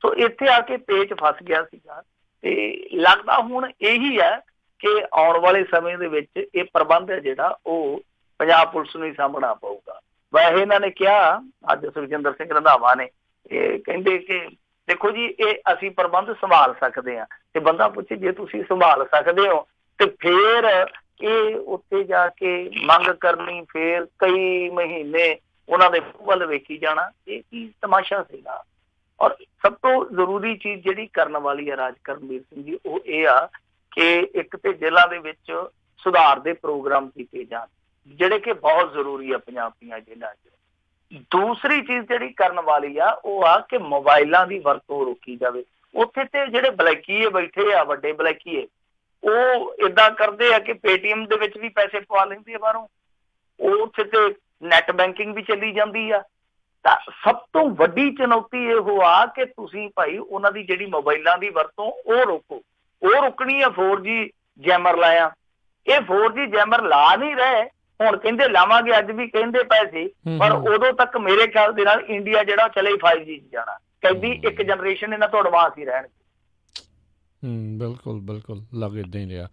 ਸੋ ਇੱਥੇ ਆ ਕੇ ਪੇਚ ਫਸ ਗਿਆ ਸੀਗਾ। ਤੇ ਲੱਗਦਾ ਹੁਣ ਇਹੀ ਹੈ ਕਿ ਆਉਣ ਵਾਲੇ ਸਮੇਂ ਦੇ ਵਿੱਚ ਇਹ ਪ੍ਰਬੰਧ ਹੈ ਜਿਹੜਾ ਉਹ ਪੰਜਾਬ ਪੁਲਿਸ ਨੂੰ ਹੀ ਸਾਂਭਣਾ ਪਊਗਾ। ਵੈਸੇ ਇਹਨਾਂ ਨੇ ਕਿਹਾ ਅੱਜ ਸੁਖਜਿੰਦਰ ਸਿੰਘ ਰੰਧਾਵਾ ਨੇ, ਇਹ ਕਹਿੰਦੇ ਕਿ ਦੇਖੋ ਜੀ, ਇਹ ਅਸੀਂ ਪ੍ਰਬੰਧ ਸੰਭਾਲ ਸਕਦੇ ਹਾਂ। ਤੇ ਬੰਦਾ ਪੁੱਛੇ ਜੇ ਤੁਸੀਂ ਸੰਭਾਲ ਸਕਦੇ ਹੋ ਤੇ ਫੇਰ ਇਹ ਉੱਥੇ ਜਾ ਕੇ ਮੰਗ ਕਰਨੀ, ਫੇਰ ਕਈ ਮਹੀਨੇ ਉਹਨਾਂ ਦੇ ਵੱਲ ਵੇਖੀ ਜਾਣਾ, ਇਹ ਕੀ ਤਮਾਸ਼ਾ ਸੀਗਾ। ਔਰ ਸਭ ਤੋਂ ਜ਼ਰੂਰੀ ਚੀਜ਼ ਜਿਹੜੀ ਕਰਨ ਵਾਲੀ ਹੈ ਰਾਜ ਕਰਨਵੀਰ ਸਿੰਘ ਜੀ, ਉਹ ਇਹ ਆ ਕਿ ਇੱਕ ਤੇ ਜ਼ਿਲ੍ਹਾ ਦੇ ਵਿੱਚ ਸੁਧਾਰ ਦੇ ਪ੍ਰੋਗਰਾਮ ਕੀਤੇ ਜਾਣ, ਜਿਹੜੇ ਕਿ ਬਹੁਤ ਜ਼ਰੂਰੀ ਆ ਪੰਜਾਬ ਦੀਆਂ ਜੇਲ੍ਹਾਂ 'ਚ। ਦੂਸਰੀ ਚੀਜ਼ ਜਿਹੜੀ ਕਰਨ ਵਾਲੀ ਆ ਉਹ ਆ ਕਿ ਮੋਬਾਈਲਾਂ ਦੀ ਵਰਤੋਂ ਰੋਕੀ ਜਾਵੇ। ਉੱਥੇ ਤੇ ਜਿਹੜੇ ਬਲੈਕੀਏ ਬੈਠੇ ਆ, ਵੱਡੇ ਬਲੈਕੀਏ, ਉਹ ਏਦਾਂ ਕਰਦੇ ਆ ਕਿ ਪੇਟੀਐਮ ਦੇ ਵਿੱਚ ਵੀ ਪੈਸੇ ਪਵਾ ਲੈਂਦੇ ਆ ਬਾਹਰੋਂ, ਉਹ ਉੱਥੇ ਤੇ ਨੈਟ ਬੈਂਕਿੰਗ ਵੀ ਚੱਲੀ ਜਾਂਦੀ ਆ। ਤਾਂ ਸਭ ਤੋਂ ਵੱਡੀ ਚੁਣੌਤੀ ਇਹੋ ਆ ਕਿ ਤੁਸੀਂ ਭਾਈ ਉਹਨਾਂ ਦੀ ਜਿਹੜੀ ਮੋਬਾਈਲਾਂ ਦੀ ਵਰਤੋਂ ਉਹ ਰੋਕੋ। ਉਹ ਰੁਕਣੀ ਆ 4G ਜੈਮਰ ਲਾਇਆ, ਇਹ 4G ਜੈਮਰ ਲਾ ਨਹੀਂ ਰਹੇ ਹੁਣ, ਕਹਿੰਦੇ ਲਾਵਾਂਗੇ, ਅੱਜ ਵੀ ਕਹਿੰਦੇ ਪਏ ਸੀ, ਪਰ ਉਦੋਂ ਤੱਕ ਮੇਰੇ ਖਿਆਲ ਦੇ ਨਾਲ ਇੰਡੀਆ ਜਿਹੜਾ ਚਲੇ 5G 'ਚ ਜਾਣਾ, ਕਹਿੰਦੀ ਇੱਕ ਜਨਰੇਸ਼ਨ ਇਹਨਾਂ ਤੋਂ ਐਡਵਾਂਸ ਹੀ ਰਹਿਣਗੇ। ਬਿਲਕੁਲ ਬਿਲਕੁਲ ਲੱਗ ਇੱਦਾਂ ਹੀ ਰਿਹਾ।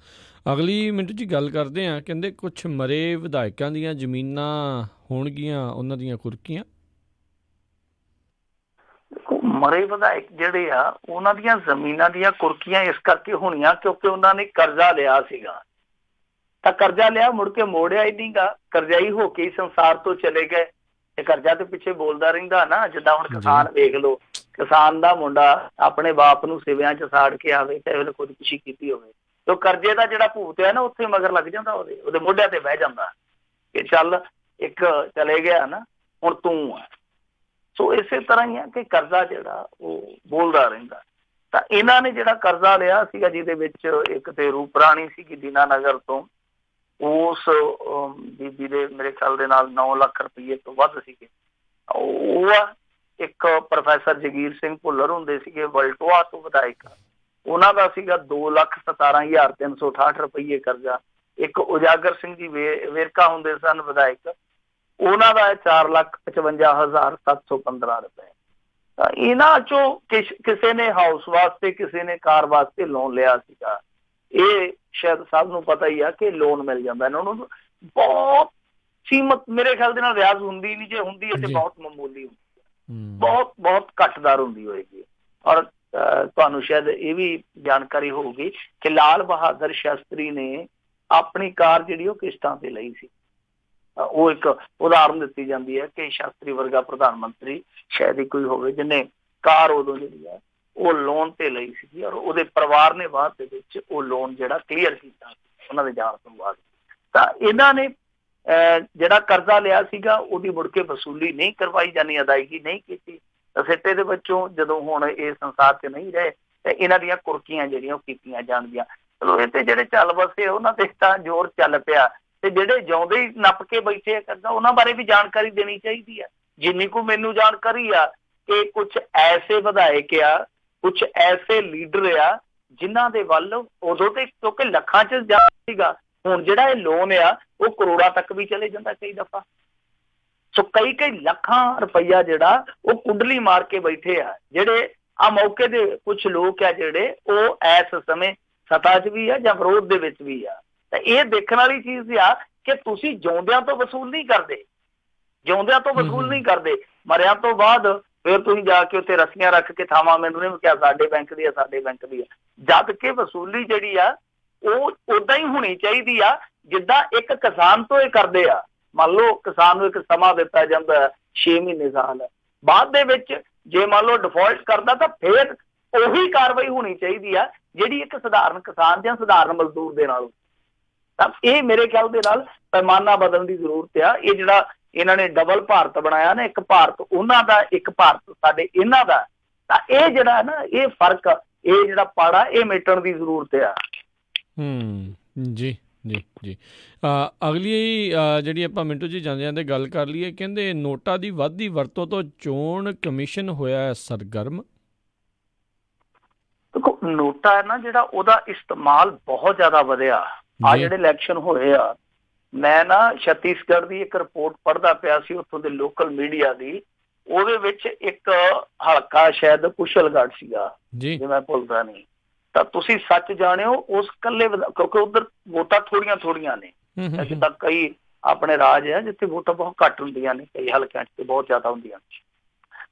ਅਗਲੀ ਮਿੰਟੂ ਜੀ ਗੱਲ ਕਰਦੇ ਹਾਂ, ਕਹਿੰਦੇ ਕੁਛ ਮਰੇ ਵਿਧਾਇਕਾਂ ਦੀਆਂ ਜ਼ਮੀਨਾਂ ਹੋਣਗੀਆਂ ਉਹਨਾਂ ਦੀਆਂ ਕੁਰਕੀਆਂ। ਮਰੇ ਵਿਧਾਇਕ ਜਿਹੜੇ ਆ ਉਹਨਾਂ ਦੀਆਂ ਜ਼ਮੀਨਾਂ ਦੀਆਂ ਕੁਰਕੀਆਂ ਇਸ ਕਰਕੇ ਹੋਣੀਆਂ ਕਿਉਂਕਿ ਉਹਨਾਂ ਨੇ ਕਰਜ਼ਾ ਲਿਆ ਸੀਗਾ, ਤਾਂ ਕਰਜ਼ਾ ਲਿਆ ਮੁੜ ਕੇ ਮੋੜਿਆ ਹੀ ਨਹੀਂਗਾ, ਕਰਜ਼ਾਈ ਹੋ ਕੇ ਸੰਸਾਰ ਤੋਂ ਚਲੇ ਗਏ। ਤੇ ਕਰਜ਼ਾ ਤੇ ਪਿੱਛੇ ਬੋਲਦਾ ਰਹਿੰਦਾ ਨਾ। ਜਿੱਦਾਂ ਹੁਣ ਕਿਸਾਨ ਵੇਖ ਲਓ, ਕਿਸਾਨ ਦਾ ਮੁੰਡਾ ਆਪਣੇ ਬਾਪ ਨੂੰ ਸਿਵਿਆਂ 'ਚ ਸਾੜ ਕੇ ਆਵੇ ਤੇ ਉਹਨੇ ਖੁਦਕੁਸ਼ੀ ਕੀਤੀ ਹੋਵੇ, ਤੇ ਕਰਜ਼ੇ ਦਾ ਜਿਹੜਾ ਭੂਤ ਹੈ ਨਾ ਉੱਥੇ ਮਗਰ ਲੱਗ ਜਾਂਦਾ, ਉਹਦੇ ਮੋਢਿਆਂ ਤੇ ਬਹਿ ਜਾਂਦਾ ਕਿ ਚੱਲ ਇੱਕ ਚਲੇ ਗਿਆ ਨਾ, ਹੁਣ ਤੂੰ ਆ। ਸੋ ਇਸੇ ਤਰ੍ਹਾਂ ਹੀ ਆ ਕਿ ਕਰਜ਼ਾ ਜਿਹੜਾ ਉਹ ਬੋਲਦਾ ਰਹਿੰਦਾ। ਤਾਂ ਇਹਨਾਂ ਨੇ ਜਿਹੜਾ ਕਰਜ਼ਾ ਲਿਆ ਸੀਗਾ, ਜਿਹਦੇ ਵਿੱਚ ਇੱਕ ਤੇ ਰੂਪ ਰਾਣੀ ਸੀਗੀ ਦੀਨਾਨਗਰ ਤੋਂ, ਉਸ ਬੀਬੀ ਦੇ ਮੇਰੇ ਖਿਆਲ ਦੇ ਨਾਲ 9 ਲੱਖ ਰੁਪਈਏ ਤੋਂ ਵੱਧ ਸੀਗੇ। ਉਹ ਆ ਇੱਕ ਪ੍ਰੋਫੈਸਰ ਜਗੀਰ ਸਿੰਘ ਭੁੱਲਰ ਹੁੰਦੇ ਸੀਗੇ ਵਲਟੋਆ ਤੋਂ ਵਿਧਾਇਕ, ਉਹਨਾਂ ਦਾ ਸੀਗਾ 2,17,368 ਰੁਪਈਏ ਕਰਜ਼ਾ। ਇੱਕ ਉਜਾਗਰ ਸਿੰਘ ਜੀ ਵੇਰਕਾ ਹੁੰਦੇ ਸਨ ਵਿਧਾਇਕ, ਉਹਨਾਂ ਦਾ 4,55,715 ਰੁਪਏ। ਤਾਂ ਇਹਨਾਂ ਚੋਂ ਕਿਸੇ ਨੇ ਹਾਊਸ ਵਾਸਤੇ, ਕਿਸੇ ਨੇ ਕਾਰ ਵਾਸਤੇ ਲੋਨ ਲਿਆ ਸੀਗਾ। ਇਹ ਸ਼ਾਇਦ ਸਭ ਨੂੰ ਪਤਾ ਹੀ ਆ ਕਿ ਲੋਨ ਮਿਲ ਜਾਂਦਾ ਇਹਨਾਂ ਨੂੰ ਬਹੁਤ ਸੀਮਤ, ਮੇਰੇ ਖਿਆਲ ਦੇ ਨਾਲ ਵਿਆਜ ਹੁੰਦੀ ਨਹੀਂ, ਜੇ ਹੁੰਦੀ ਹੈ ਤੇ ਬਹੁਤ ਮਾਮੂਲੀ ਹੁੰਦੀ ਹੈ, ਬਹੁਤ ਬਹੁਤ ਘੱਟ ਦਰ ਹੁੰਦੀ ਹੋਏਗੀ। ਔਰ ਤੁਹਾਨੂੰ ਸ਼ਾਇਦ ਇਹ ਵੀ ਜਾਣਕਾਰੀ ਹੋਊਗੀ ਕਿ ਲਾਲ ਬਹਾਦਰ ਸ਼ਾਸਤਰੀ ਨੇ ਆਪਣੀ ਕਾਰ ਜਿਹੜੀ ਉਹ ਕਿਸ਼ਤਾਂ ਤੇ ਲਈ ਸੀ। ਉਹ ਇੱਕ ਉਦਾਹਰਨ ਦਿੱਤੀ ਜਾਂਦੀ ਹੈ ਕਿ ਸ਼ਾਸਤਰੀ ਵਰਗਾ ਪ੍ਰਧਾਨ ਮੰਤਰੀ ਸ਼ਾਇਦ ਹੀ ਕੋਈ ਹੋਵੇ ਜਿਹਨੇ ਕਾਰ ਉਦੋਂ ਜਿਹੜੀ ਹੈ ਉਹ ਲੋਨ ਤੇ ਲਈ ਸੀਗੀ, ਔਰ ਉਹਦੇ ਪਰਿਵਾਰ ਨੇ ਬਾਅਦ ਦੇ ਵਿੱਚ ਉਹ ਲੋਨ ਜਿਹੜਾ ਕਲੀਅਰ ਕੀਤਾ ਉਹਨਾਂ ਦੇ ਜਾਣ ਤੋਂ ਬਾਅਦ। ਤਾਂ ਇਹਨਾਂ ਨੇ ਜਿਹੜਾ ਕਰਜ਼ਾ ਲਿਆ ਸੀਗਾ ਉਹਦੀ ਮੁੜ ਕੇ ਵਸੂਲੀ ਨਹੀਂ ਕਰਵਾਈ ਜਾਣੀ, ਅਦਾਇਗੀ ਨਹੀਂ ਕੀਤੀ। ਸਿੱਟੇ ਦੇ ਵਿੱਚੋਂ ਜਦੋਂ ਹੁਣ ਇਹ ਸੰਸਾਰ 'ਚ ਨਹੀਂ ਰਹੇ ਤੇ ਇਹਨਾਂ ਦੀਆਂ ਕੁਰਕੀਆਂ ਜਿਹੜੀਆਂ ਉਹ ਕੀਤੀਆਂ ਜਾਣਗੀਆਂ। ਚਲੋ ਇਹ ਤੇ ਜਿਹੜੇ ਚੱਲ ਵਸੇ ਉਹਨਾਂ ਤੇ ਤਾਂ ਜ਼ੋਰ ਚੱਲ ਪਿਆ, ਤੇ ਜਿਹੜੇ ਜਿਉਂਦੇ ਹੀ ਨੱਪ ਕੇ ਬੈਠੇ ਆ ਕਰਜ਼ਾ ਉਹਨਾਂ ਬਾਰੇ ਵੀ ਜਾਣਕਾਰੀ ਦੇਣੀ ਚਾਹੀਦੀ ਆ। ਜਿੰਨੀ ਕੁ ਮੈਨੂੰ ਜਾਣਕਾਰੀ ਆ ਕਿ ਕੁਛ ਐਸੇ ਵਿਧਾਇਕ ਆ, ਕੁਛ ਐਸੇ ਲੀਡਰ ਆ ਜਿਨ੍ਹਾਂ ਦੇ ਵੱਲ ਉਦੋਂ ਤੇ ਕਿਉਂਕਿ ਲੱਖਾਂ 'ਚ ਜਾ ਸੀਗਾ, ਹੁਣ ਜਿਹੜਾ ਇਹ ਲੋਨ ਆ ਉਹ ਕਰੋੜਾਂ ਤੱਕ ਵੀ ਚਲੇ ਜਾਂਦਾ ਕਈ ਦਫਾ। ਸੋ ਕਈ ਲੱਖਾਂ ਰੁਪਈਆ ਜਿਹੜਾ ਉਹ ਕੁੰਡਲੀ ਮਾਰ ਕੇ ਬੈਠੇ ਆ, ਜਿਹੜੇ ਆ ਮੌਕੇ ਦੇ ਕੁਛ ਲੋਕ ਆ ਜਿਹੜੇ ਉਹ ਇਸ ਸਮੇਂ ਸੱਤਾ 'ਚ ਵੀ ਆ ਜਾਂ ਵਿਰੋਧ ਦੇ ਵਿੱਚ ਵੀ ਆ। ਤਾਂ ਇਹ ਦੇਖਣ ਵਾਲੀ ਚੀਜ਼ ਆ ਕਿ ਤੁਸੀਂ ਜਿਉਂਦਿਆਂ ਤੋਂ ਵਸੂਲ ਨਹੀਂ ਕਰਦੇ, ਜਿਉਂਦਿਆਂ ਤੋਂ ਵਸੂਲ ਨਹੀਂ ਕਰਦੇ, ਮਰਿਆਂ ਤੋਂ ਬਾਅਦ ਫਿਰ ਤੁਸੀਂ ਜਾ ਕੇ ਉੱਥੇ ਰੱਸੀਆਂ ਰੱਖ ਕੇ ਥਾਵਾਂ ਮੈਨੂੰ ਨਹੀਂ ਕਿਹਾ ਸਾਡੇ ਬੈਂਕ ਦੀ ਆ, ਸਾਡੇ ਬੈਂਕ ਦੀ ਆ, ਜਦ ਕਿ ਵਸੂਲੀ ਜਿਹੜੀ ਆ ਉਹ ਓਦਾਂ ਹੀ ਹੋਣੀ ਚਾਹੀਦੀ ਆ ਜਿੱਦਾਂ ਇੱਕ ਕਿਸਾਨ ਤੋਂ ਇਹ ਕਰਦੇ ਆ। ਮੰਨ ਲਓ ਕਿਸਾਨ ਨੂੰ ਇੱਕ ਸਮਾਂ ਦਿੱਤਾ ਜਾਂਦਾ 6 ਮਹੀਨੇ ਸਾਲ, ਬਾਅਦ ਦੇ ਵਿੱਚ ਜੇ ਮੰਨ ਲਓ ਡਿਫਾਲਟ ਕਰਦਾ ਤਾਂ ਫਿਰ ਉਹੀ ਕਾਰਵਾਈ ਹੋਣੀ ਚਾਹੀਦੀ ਆ ਜਿਹੜੀ ਇੱਕ ਸਧਾਰਨ ਕਿਸਾਨ ਜਾਂ ਸਧਾਰਨ ਮਜ਼ਦੂਰ ਦੇ ਨਾਲ। ਤਾਂ ਇਹ ਮੇਰੇ ਖਿਆਲ ਦੇ ਨਾਲ ਪੈਮਾਨਾ ਬਦਲਣ ਦੀ ਜ਼ਰੂਰਤ ਆ। ਇਹ ਜਿਹੜਾ ਇਹਨਾਂ ਨੇ ਡਬਲ ਭਾਰਤ ਬਣਾਇਆ ਨਾ, ਇੱਕ ਭਾਰਤ ਉਹਨਾਂ ਦਾ, ਇੱਕ ਭਾਰਤ ਸਾਡੇ ਇਹਨਾਂ ਦਾ, ਤਾਂ ਇਹ ਜਿਹੜਾ ਨਾ ਇਹ ਫਰਕ, ਇਹ ਜਿਹੜਾ ਪਾੜਾ ਇਹ ਮਿਟਣ ਦੀ ਜ਼ਰੂਰਤ ਆ। ਜੀ ਜੀ ਜੀ। ਅਗਲੀ ਜਿਹੜੀ ਆਪਾਂ ਮਿੰਟੂ ਜੀ ਜਾਂਦੇ ਜਾਂਦੇ ਗੱਲ ਕਰ ਲਈਏ, ਕਹਿੰਦੇ ਨੋਟਾਂ ਦੀ ਵੱਧਦੀ ਵਰਤੋਂ ਤੋਂ ਚੋਣ ਕਮਿਸ਼ਨ ਹੋਇਆ ਸਰਗਰਮ। ਦੇਖੋ ਨੋਟਾ ਹੈ ਨਾ ਜਿਹੜਾ ਉਹਦਾ ਇਸਤੇਮਾਲ ਬਹੁਤ ਜ਼ਿਆਦਾ ਵਧਿਆ ਆ ਜਿਹੜੇ ਇਲੈਕਸ਼ਨ ਹੋਏ ਆ। ਮੈਂ ਨਾ ਛੱਤੀਸਗੜ੍ਹ ਦੀ ਇੱਕ ਰਿਪੋਰਟ ਪੜ੍ਹਦਾ ਪਿਆ ਸੀ ਉੱਥੋਂ ਦੇ ਲੋਕਲ ਮੀਡੀਆ ਦੀ, ਉਹਦੇ ਵਿੱਚ ਇੱਕ ਹਲਕਾ ਸ਼ਾਇਦ ਕੁਸ਼ਲਗੜ੍ਹ ਸੀਗਾ ਜੇ ਮੈਂ ਭੁੱਲਦਾ ਨਹੀਂ, ਤਾਂ ਤੁਸੀਂ ਸੱਚ ਜਾਣਿਓ ਉਸ ਇਕੱਲੇ, ਕਿਉਂਕਿ ਉੱਧਰ ਵੋਟਾਂ ਥੋੜੀਆਂ ਨੇ, ਜਿੱਦਾਂ ਕਈ ਆਪਣੇ ਰਾਜ ਆ ਜਿੱਥੇ ਵੋਟਾਂ ਬਹੁਤ ਘੱਟ ਹੁੰਦੀਆਂ ਨੇ, ਕਈ ਹਲਕਿਆਂ 'ਚ ਤੇ ਬਹੁਤ ਜ਼ਿਆਦਾ ਹੁੰਦੀਆਂ ਨੇ।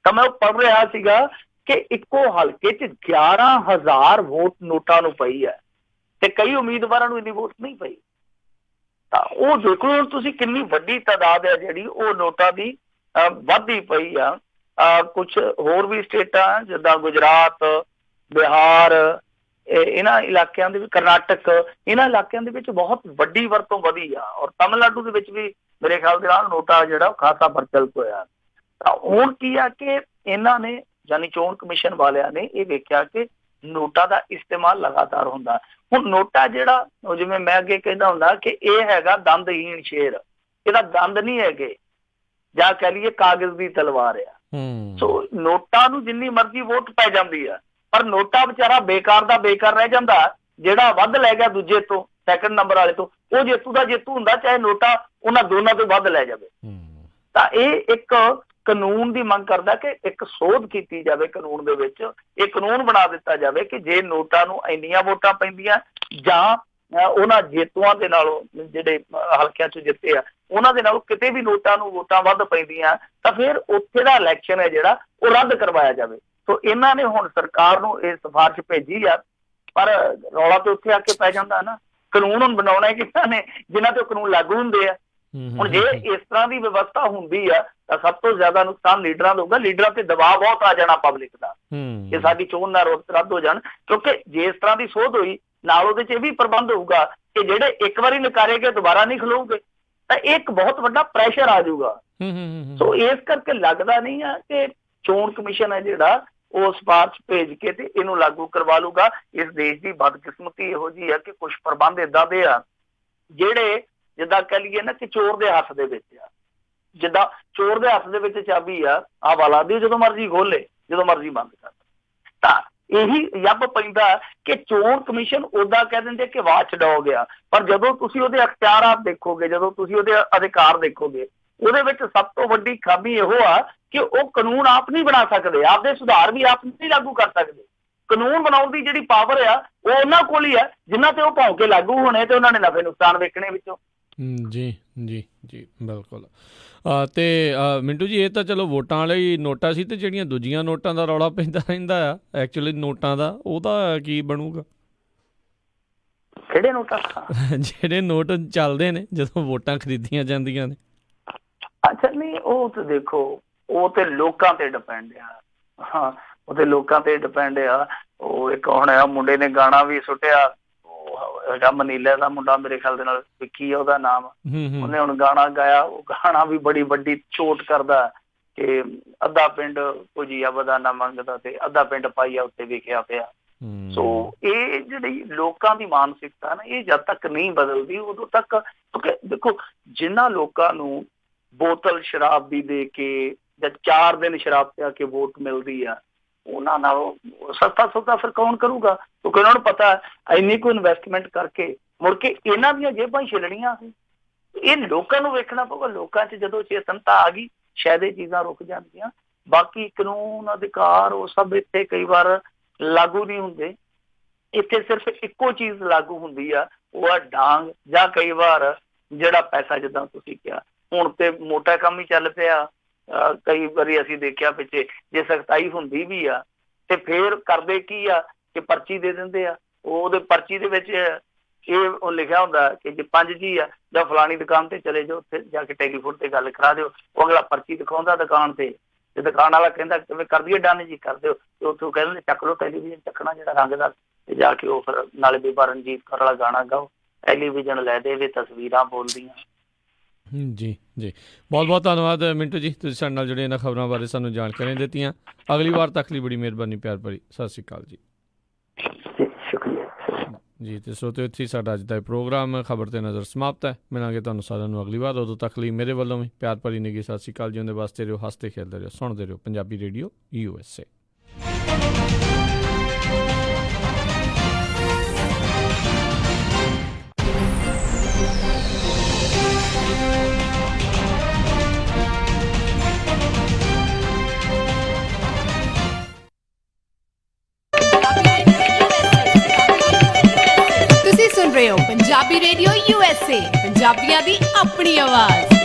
ਤਾਂ ਮੈਂ ਉਹ ਪੜ੍ਹ ਰਿਹਾ ਸੀਗਾ ਕਿ ਇੱਕੋ ਹਲਕੇ 'ਚ 11,000 ਵੋਟ ਨੋਟਾਂ ਨੂੰ ਪਈ ਹੈ ਤੇ ਕਈ ਉਮੀਦਵਾਰਾਂ ਨੂੰ ਇੰਨੀ ਵੋਟ ਨਹੀਂ ਪਈ। ਤਾਂ ਉਹ ਦੇਖ ਲਓ ਹੁਣ ਤੁਸੀਂ ਕਿੰਨੀ ਵੱਡੀ ਤਾਦਾਦ ਹੈ ਜਿਹੜੀ ਉਹ ਨੋਟਾਂ ਦੀ ਵੱਧਦੀ ਪਈ ਆ। ਕੁਛ ਹੋਰ ਵੀ ਸਟੇਟਾਂ ਜਿੱਦਾਂ ਗੁਜਰਾਤ, ਬਿਹਾਰ, ਇਹਨਾਂ ਇਲਾਕਿਆਂ ਦੇ ਵਿੱਚ, ਕਰਨਾਟਕ, ਇਹਨਾਂ ਇਲਾਕਿਆਂ ਦੇ ਵਿੱਚ ਬਹੁਤ ਵੱਡੀ ਵਰਤੋਂ ਵਧੀ ਆ। ਔਰ ਤਮਿਲਨਾਡੂ ਦੇ ਵਿੱਚ ਵੀ ਮੇਰੇ ਖਿਆਲ ਦੇ ਨਾਲ ਨੋਟਾ ਜਿਹੜਾ ਉਹ ਖਾਸਾ ਪ੍ਰਚਲਿਤ ਹੋਇਆ। ਤਾਂ ਹੁਣ ਕੀ ਆ ਕਿ ਇਹਨਾਂ ਨੇ ਯਾਨੀ ਚੋਣ ਕਮਿਸ਼ਨ ਵਾਲਿਆਂ ਨੇ ਇਹ ਵੇਖਿਆ ਕਿ ਨੋਟਾਂ ਦਾ ਇਸਤੇਮਾਲ ਲਗਾਤਾਰ ਹੁੰਦਾ। ਹੁਣ ਨੋਟਾ ਜਿਹੜਾ ਜਿਵੇਂ ਮੈਂ ਅੱਗੇ ਕਹਿੰਦਾ ਹੁੰਦਾ ਕਿ ਇਹ ਹੈਗਾ ਦੰਦਹੀਣ ਸ਼ੇਰ, ਇਹਦਾ ਦੰਦ ਨਹੀਂ ਹੈਗੇ, ਜਾਂ ਕਹਿ ਲਈਏ ਕਾਗਜ਼ ਦੀ ਤਲਵਾਰ ਆ। ਸੋ ਨੋਟਾਂ ਨੂੰ ਜਿੰਨੀ ਮਰਜ਼ੀ ਵੋਟ ਪੈ ਜਾਂਦੀ ਆ, ਪਰ ਨੋਟਾ ਵਿਚਾਰਾ ਬੇਕਾਰ ਦਾ ਬੇਕਾਰ ਰਹਿ ਜਾਂਦਾ। ਜਿਹੜਾ ਵੱਧ ਲੈ ਗਿਆ ਦੂਜੇ ਤੋਂ, ਸੈਕਿੰਡ ਨੰਬਰ ਵਾਲੇ ਤੋਂ, ਉਹ ਜੇਤੂ ਦਾ ਜੇਤੂ ਹੁੰਦਾ, ਚਾਹੇ ਨੋਟਾ ਉਹਨਾਂ ਦੋਨਾਂ ਤੋਂ ਵੱਧ ਲੈ ਜਾਵੇ। ਤਾਂ ਇਹ ਇੱਕ ਕਾਨੂੰਨ ਦੀ ਮੰਗ ਕਰਦਾ ਕਿ ਇੱਕ ਸੋਧ ਕੀਤੀ ਜਾਵੇ ਕਾਨੂੰਨ ਦੇ ਵਿੱਚ। ਇਹ ਕਾਨੂੰਨ ਬਣਾ ਦਿੱਤਾ ਜਾਵੇ ਕਿ ਜੇ ਨੋਟਾਂ ਨੂੰ ਇੰਨੀਆਂ ਵੋਟਾਂ ਪੈਂਦੀਆਂ ਜਾਂ ਉਹਨਾਂ ਜੇਤੂਆਂ ਦੇ ਨਾਲੋਂ, ਜਿਹੜੇ ਹਲਕਿਆਂ 'ਚ ਜਿੱਤੇ ਆ, ਉਹਨਾਂ ਦੇ ਨਾਲੋਂ ਕਿਤੇ ਵੀ ਨੋਟਾਂ ਨੂੰ ਵੋਟਾਂ ਵੱਧ ਪੈਂਦੀਆਂ, ਤਾਂ ਫਿਰ ਉੱਥੇ ਦਾ ਇਲੈਕਸ਼ਨ ਹੈ ਜਿਹੜਾ ਉਹ ਰੱਦ ਕਰਵਾਇਆ ਜਾਵੇ। ਸੋ ਇਹਨਾਂ ਨੇ ਹੁਣ ਸਰਕਾਰ ਨੂੰ ਇਹ ਸਿਫਾਰਿਸ਼ ਭੇਜੀ ਆ, ਪਰ ਰੌਲਾ ਤੇ ਉੱਥੇ ਆ ਕੇ ਪੈ ਜਾਂਦਾ ਨਾ। ਕਾਨੂੰਨ ਹੁਣ ਬਣਾਉਣਾ ਕਿਹਨਾਂ ਨੇ, ਜਿਨ੍ਹਾਂ ਤੇ ਕਾਨੂੰਨ ਲਾਗੂ ਹੁੰਦੇ ਆ। ਹੁਣ ਜੇ ਇਸ ਤਰ੍ਹਾਂ ਦੀ ਵਿਵਸਥਾ ਹੁੰਦੀ ਆ ਤਾਂ ਸਭ ਤੋਂ ਜ਼ਿਆਦਾ ਨੁਕਸਾਨ ਲੀਡਰਾਂ ਦਾ ਹੋਊਗਾ। ਲੀਡਰਾਂ ਤੇ ਦਬਾਅ ਬਹੁਤ ਆ ਜਾਣਾ ਪਬਲਿਕ ਦਾ ਕਿ ਸਾਡੀ ਚੋਣ ਨਾ ਰੱਦ ਹੋ ਜਾਣ, ਕਿਉਂਕਿ ਜੇ ਇਸ ਤਰ੍ਹਾਂ ਦੀ ਸੋਧ ਹੋਈ ਨਾਲ ਉਹਦੇ 'ਚ ਇਹ ਵੀ ਪ੍ਰਬੰਧ ਹੋਊਗਾ ਕਿ ਜਿਹੜੇ ਇੱਕ ਵਾਰੀ ਨਕਾਰੇ ਗਏ ਦੁਬਾਰਾ ਨਹੀਂ ਖਲੋਗੇ, ਤਾਂ ਇੱਕ ਬਹੁਤ ਵੱਡਾ ਪ੍ਰੈਸ਼ਰ ਆ ਜਾਊਗਾ। ਸੋ ਇਸ ਕਰਕੇ ਲੱਗਦਾ ਨਹੀਂ ਆ ਕਿ ਚੋਣ ਕਮਿਸ਼ਨ ਹੈ ਜਿਹੜਾ ਉਹ ਸਿਫਾਰਿਸ਼ ਭੇਜ ਕੇ ਤੇ ਇਹਨੂੰ ਲਾਗੂ ਕਰਵਾ ਲੂਗਾ। ਇਸ ਦੇਸ਼ ਦੀ ਬਦਕਿਸਮਤੀ ਇਹੋ ਜਿਹੀ ਆ ਕਿ ਕੁਛ ਪ੍ਰਬੰਧ ਏਦਾਂ ਦੇ ਆ ਜਿਹੜੇ ਜਿੱਦਾਂ ਕਹਿ ਲਈਏ ਨਾ ਕਿ ਚੋਰ ਦੇ ਹੱਥ ਦੇ ਵਿੱਚ ਆ। ਜਿੱਦਾਂ ਚੋਰ ਦੇ ਹੱਥ ਦੇ ਵਿੱਚ ਚਾਬੀ ਆ, ਆਹ ਵਾਲਾ ਦੀ ਜਦੋਂ ਮਰਜ਼ੀ ਖੋਲੇ, ਜਦੋਂ ਮਰਜ਼ੀ ਬੰਦ ਕਰ। ਤਾਂ ਇਹੀ ਯੱਬ ਪੈਂਦਾ ਕਿ ਚੋਣ ਕਮਿਸ਼ਨ ਉਦਾਂ ਕਹਿ ਦਿੰਦੇ ਕਿ ਵਾਚ ਡੌਗ ਆ, ਪਰ ਜਦੋਂ ਤੁਸੀਂ ਉਹਦੇ ਅਖਤਿਆਰਾਤ ਦੇਖੋਗੇ, ਜਦੋਂ ਤੁਸੀਂ ਉਹਦੇ ਅਧਿਕਾਰ ਦੇਖੋਗੇ, ਉਹਦੇ ਵਿੱਚ ਸਭ ਤੋਂ ਵੱਡੀ ਖਾਮੀ ਇਹੋ ਆ ਕਿ ਉਹ ਕਾਨੂੰਨ ਆਪ ਨਹੀਂ ਬਣਾ ਸਕਦੇ, ਆਪਦੇ ਸੁਧਾਰ ਵੀ ਆਪ ਨਹੀਂ ਲਾਗੂ ਕਰ ਸਕਦੇ। ਕਾਨੂੰਨ ਬਣਾਉਣ ਦੀ ਜਿਹੜੀ ਪਾਵਰ ਆ ਉਹ ਉਹਨਾਂ ਕੋਲ ਹੀ ਆ ਜਿਨ੍ਹਾਂ ਤੇ ਉਹ ਭੌਂ ਕੇ ਲਾਗੂ ਹੋਣੇ ਤੇ ਉਹਨਾਂ ਨੇ ਨਫੇ ਨੁਕਸਾਨ ਵੇਖਣੇ ਵਿੱਚੋਂ। ਜੀ ਜੀ ਜੀ ਬਿਲਕੁਲ। ਤੇ ਮਿੰਟੂ ਜੀ, ਇਹ ਤਾਂ ਚਲੋ ਵੋਟਾਂ ਵਾਲੇ ਹੀ ਨੋਟਾਂ ਸੀ, ਤੇ ਜਿਹੜੀਆਂ ਦੂਜੀਆਂ ਨੋਟਾਂ ਦਾ ਰੌਲਾ ਪੈਂਦਾ ਰਹਿੰਦਾ ਆ ਐਕਚੁਅਲੀ ਨੋਟਾਂ ਦਾ, ਉਹਦਾ ਕੀ ਬਣੂਗਾ? ਕਿਹੜੇ ਨੋਟਾਂ? ਜਿਹੜੇ ਨੋਟ ਚੱਲਦੇ ਨੇ ਜਦੋਂ ਵੋਟਾਂ ਖਰੀਦੀਆਂ ਜਾਂਦੀਆਂ ਨੇ। ਅੱਛਾ, ਨਹੀਂ ਉਹ ਤਾਂ ਦੇਖੋ, ਉਹ ਤੇ ਲੋਕਾਂ ਤੇ ਡਿਪੈਂਡ ਆ। ਹਾਂ, ਉਹ ਤੇ ਲੋਕਾਂ ਤੇ ਡਿਪੈਂਡ ਆ। ਉਹ ਇੱਕ ਹੁਣ ਆ ਮੁੰਡੇ ਨੇ ਗਾਣਾ ਵੀ ਸੁੱਟਿਆ, ਹੈਗਾ ਮਨੀਲੇ ਦਾ ਮੁੰਡਾ, ਮੇਰੇ ਖਿਆਲ ਦੇ ਨਾਲ ਵਿੱਕੀ ਆ ਉਹਦਾ ਨਾਮ। ਉਹਨੇ ਹੁਣ ਗਾਣਾ ਗਾਇਆ, ਉਹ ਗਾਣਾ ਵੀ ਬੜੀ ਵੱਡੀ ਚੋਟ ਕਰਦਾ ਕਿ ਅੱਧਾ ਪਿੰਡ ਭੁਜੀਆ ਬਦਾਨਾ ਮੰਗਦਾ ਤੇ ਅੱਧਾ ਪਿੰਡ ਪਾਈਆ ਉੱਤੇ ਵਿਕਿਆ ਪਿਆ। ਸੋ ਇਹ ਜਿਹੜੀ ਲੋਕਾਂ ਦੀ ਮਾਨਸਿਕਤਾ ਨਾ, ਇਹ ਜਦ ਤੱਕ ਨਹੀਂ ਬਦਲਦੀ ਉਦੋਂ ਤੱਕ, ਕਿਉਂਕਿ ਦੇਖੋ ਜਿਨ੍ਹਾਂ ਲੋਕਾਂ ਨੂੰ ਬੋਤਲ ਸ਼ਰਾਬ ਦੀ ਦੇ ਕੇ ਜਾਂ 4 ਦਿਨ ਸ਼ਰਾਬ ਪਿਆ ਕੇ ਵੋਟ ਮਿਲਦੀ ਆ, ਉਹਨਾਂ ਨਾਲੋਂ ਸਸਤਾ ਸੌਦਾ ਫਿਰ ਕੌਣ ਕਰੂਗਾ? ਕਿਉਂਕਿ ਉਹਨਾਂ ਨੂੰ ਪਤਾ ਇੰਨੀ ਕੋਈ ਇਨਵੈਸਟਮੈਂਟ ਕਰਕੇ ਮੁੜ ਕੇ ਇਹਨਾਂ ਦੀਆਂ ਜੇਬਾਂ ਛਿਲਣੀਆਂ ਸੀ। ਇਹ ਲੋਕਾਂ ਨੂੰ ਵੇਖਣਾ ਪਊਗਾ। ਲੋਕਾਂ 'ਚ ਜਦੋਂ ਚੇਤਨਤਾ ਆ ਗਈ ਸ਼ਾਇਦ ਇਹ ਚੀਜ਼ਾਂ ਰੁਕ ਜਾਣਗੀਆਂ। ਬਾਕੀ ਕਾਨੂੰਨ ਅਧਿਕਾਰ ਉਹ ਸਭ ਇੱਥੇ ਕਈ ਵਾਰ ਲਾਗੂ ਨਹੀਂ ਹੁੰਦੇ। ਇੱਥੇ ਸਿਰਫ ਇੱਕੋ ਚੀਜ਼ ਲਾਗੂ ਹੁੰਦੀ ਆ, ਉਹ ਆ ਡਾਂਗ, ਜਾਂ ਕਈ ਵਾਰ ਜਿਹੜਾ ਪੈਸਾ, ਜਿੱਦਾਂ ਤੁਸੀਂ ਕਿਹਾ ਹੁਣ ਤੇ ਮੋਟਾ ਕੰਮ ਹੀ ਚੱਲ ਪਿਆ। ਕਈ ਵਾਰੀ ਅਸੀਂ ਦੇਖਿਆ ਪਿੱਛੇ ਜੇ ਸਖਤਾਈ ਹੁੰਦੀ ਵੀ ਆ ਤੇ ਫੇਰ ਕਰਦੇ ਕੀ ਆ ਕਿ ਪਰਚੀ ਦੇ ਦਿੰਦੇ ਆ। ਉਹਦੇ ਪਰਚੀ ਦੇ ਵਿੱਚ ਇਹ ਲਿਖਿਆ ਹੁੰਦਾ ਕਿ ਜੇ 5 ਜੀ ਆ ਜਾਂ ਫਲਾਣੀ ਦੁਕਾਨ ਤੇ ਚਲੇ ਜਾਓ, ਉੱਥੇ ਜਾ ਕੇ ਟੈਲੀਫੋਨ ਤੇ ਗੱਲ ਕਰਾ ਦਿਓ। ਉਹ ਅਗਲਾ ਪਰਚੀ ਦਿਖਾਉਂਦਾ ਦੁਕਾਨ ਤੇ ਦੁਕਾਨ ਵਾਲਾ ਕਹਿੰਦਾ ਕਿਵੇਂ ਕਰ ਦਈਏ ਡਨ ਜੀ, ਕਰ ਦਿਓ। ਤੇ ਉੱਥੋਂ ਕਹਿੰਦੇ ਚੱਕ ਲਓ ਟੈਲੀਵਿਜ਼ਨ, ਚੱਕਣਾ ਜਿਹੜਾ ਰੰਗ ਦਾ, ਤੇ ਜਾ ਕੇ ਉਹ ਫਿਰ ਨਾਲੇ ਬੀਬਾ ਰਣਜੀਤ ਕੌਰ ਵਾਲਾ ਗਾਣਾ ਗਾਓ, ਟੈਲੀਵਿਜ਼ਨ ਲੈ ਦੇਵੇ, ਤਸਵੀਰਾਂ ਬੋਲਦੀਆਂ। ਜੀ ਜੀ, ਬਹੁਤ ਬਹੁਤ ਧੰਨਵਾਦ ਮਿੰਟੂ ਜੀ, ਤੁਸੀਂ ਸਾਡੇ ਨਾਲ ਜਿਹੜੇ ਇਹਨਾਂ ਖਬਰਾਂ ਬਾਰੇ ਸਾਨੂੰ ਜਾਣਕਾਰੀਆਂ ਦਿੱਤੀਆਂ। ਅਗਲੀ ਵਾਰ ਤੱਕ ਲਈ ਬੜੀ ਮਿਹਰਬਾਨੀ, ਪਿਆਰ ਭਰੀ ਸਤਿ ਸ਼੍ਰੀ ਅਕਾਲ ਜੀ। ਸ਼ੁਕਰੀਆ ਜੀ। ਤੇ ਸਰੋਤਿਓ, ਇੱਥੇ ਸਾਡਾ ਅੱਜ ਦਾ ਪ੍ਰੋਗਰਾਮ ਖਬਰ ਤੇ ਨਜ਼ਰ ਸਮਾਪਤ ਹੈ। ਮਿਲਾਂਗੇ ਤੁਹਾਨੂੰ ਸਾਰਿਆਂ ਨੂੰ ਅਗਲੀ ਵਾਰ। ਉਦੋਂ ਤੱਕ ਲਈ ਮੇਰੇ ਵੱਲੋਂ ਵੀ ਪਿਆਰ ਭਰੀ ਨਿੱਘੀ ਸਤਿ ਸ਼੍ਰੀ ਅਕਾਲ ਜੀ। ਉਹਦੇ ਵਾਸਤੇ ਰਹੋ, ਹੱਸਦੇ ਖੇਡਦੇ ਰਹੋ, ਸੁਣਦੇ ਰਹੋ ਪੰਜਾਬੀ ਰੇਡੀਓ USA। ਸੁਣ ਰਹੇ ਹੋ ਪੰਜਾਬੀ ਰੇਡੀਓ USA, ਪੰਜਾਬੀਆਂ ਦੀ ਆਪਣੀ ਆਵਾਜ਼।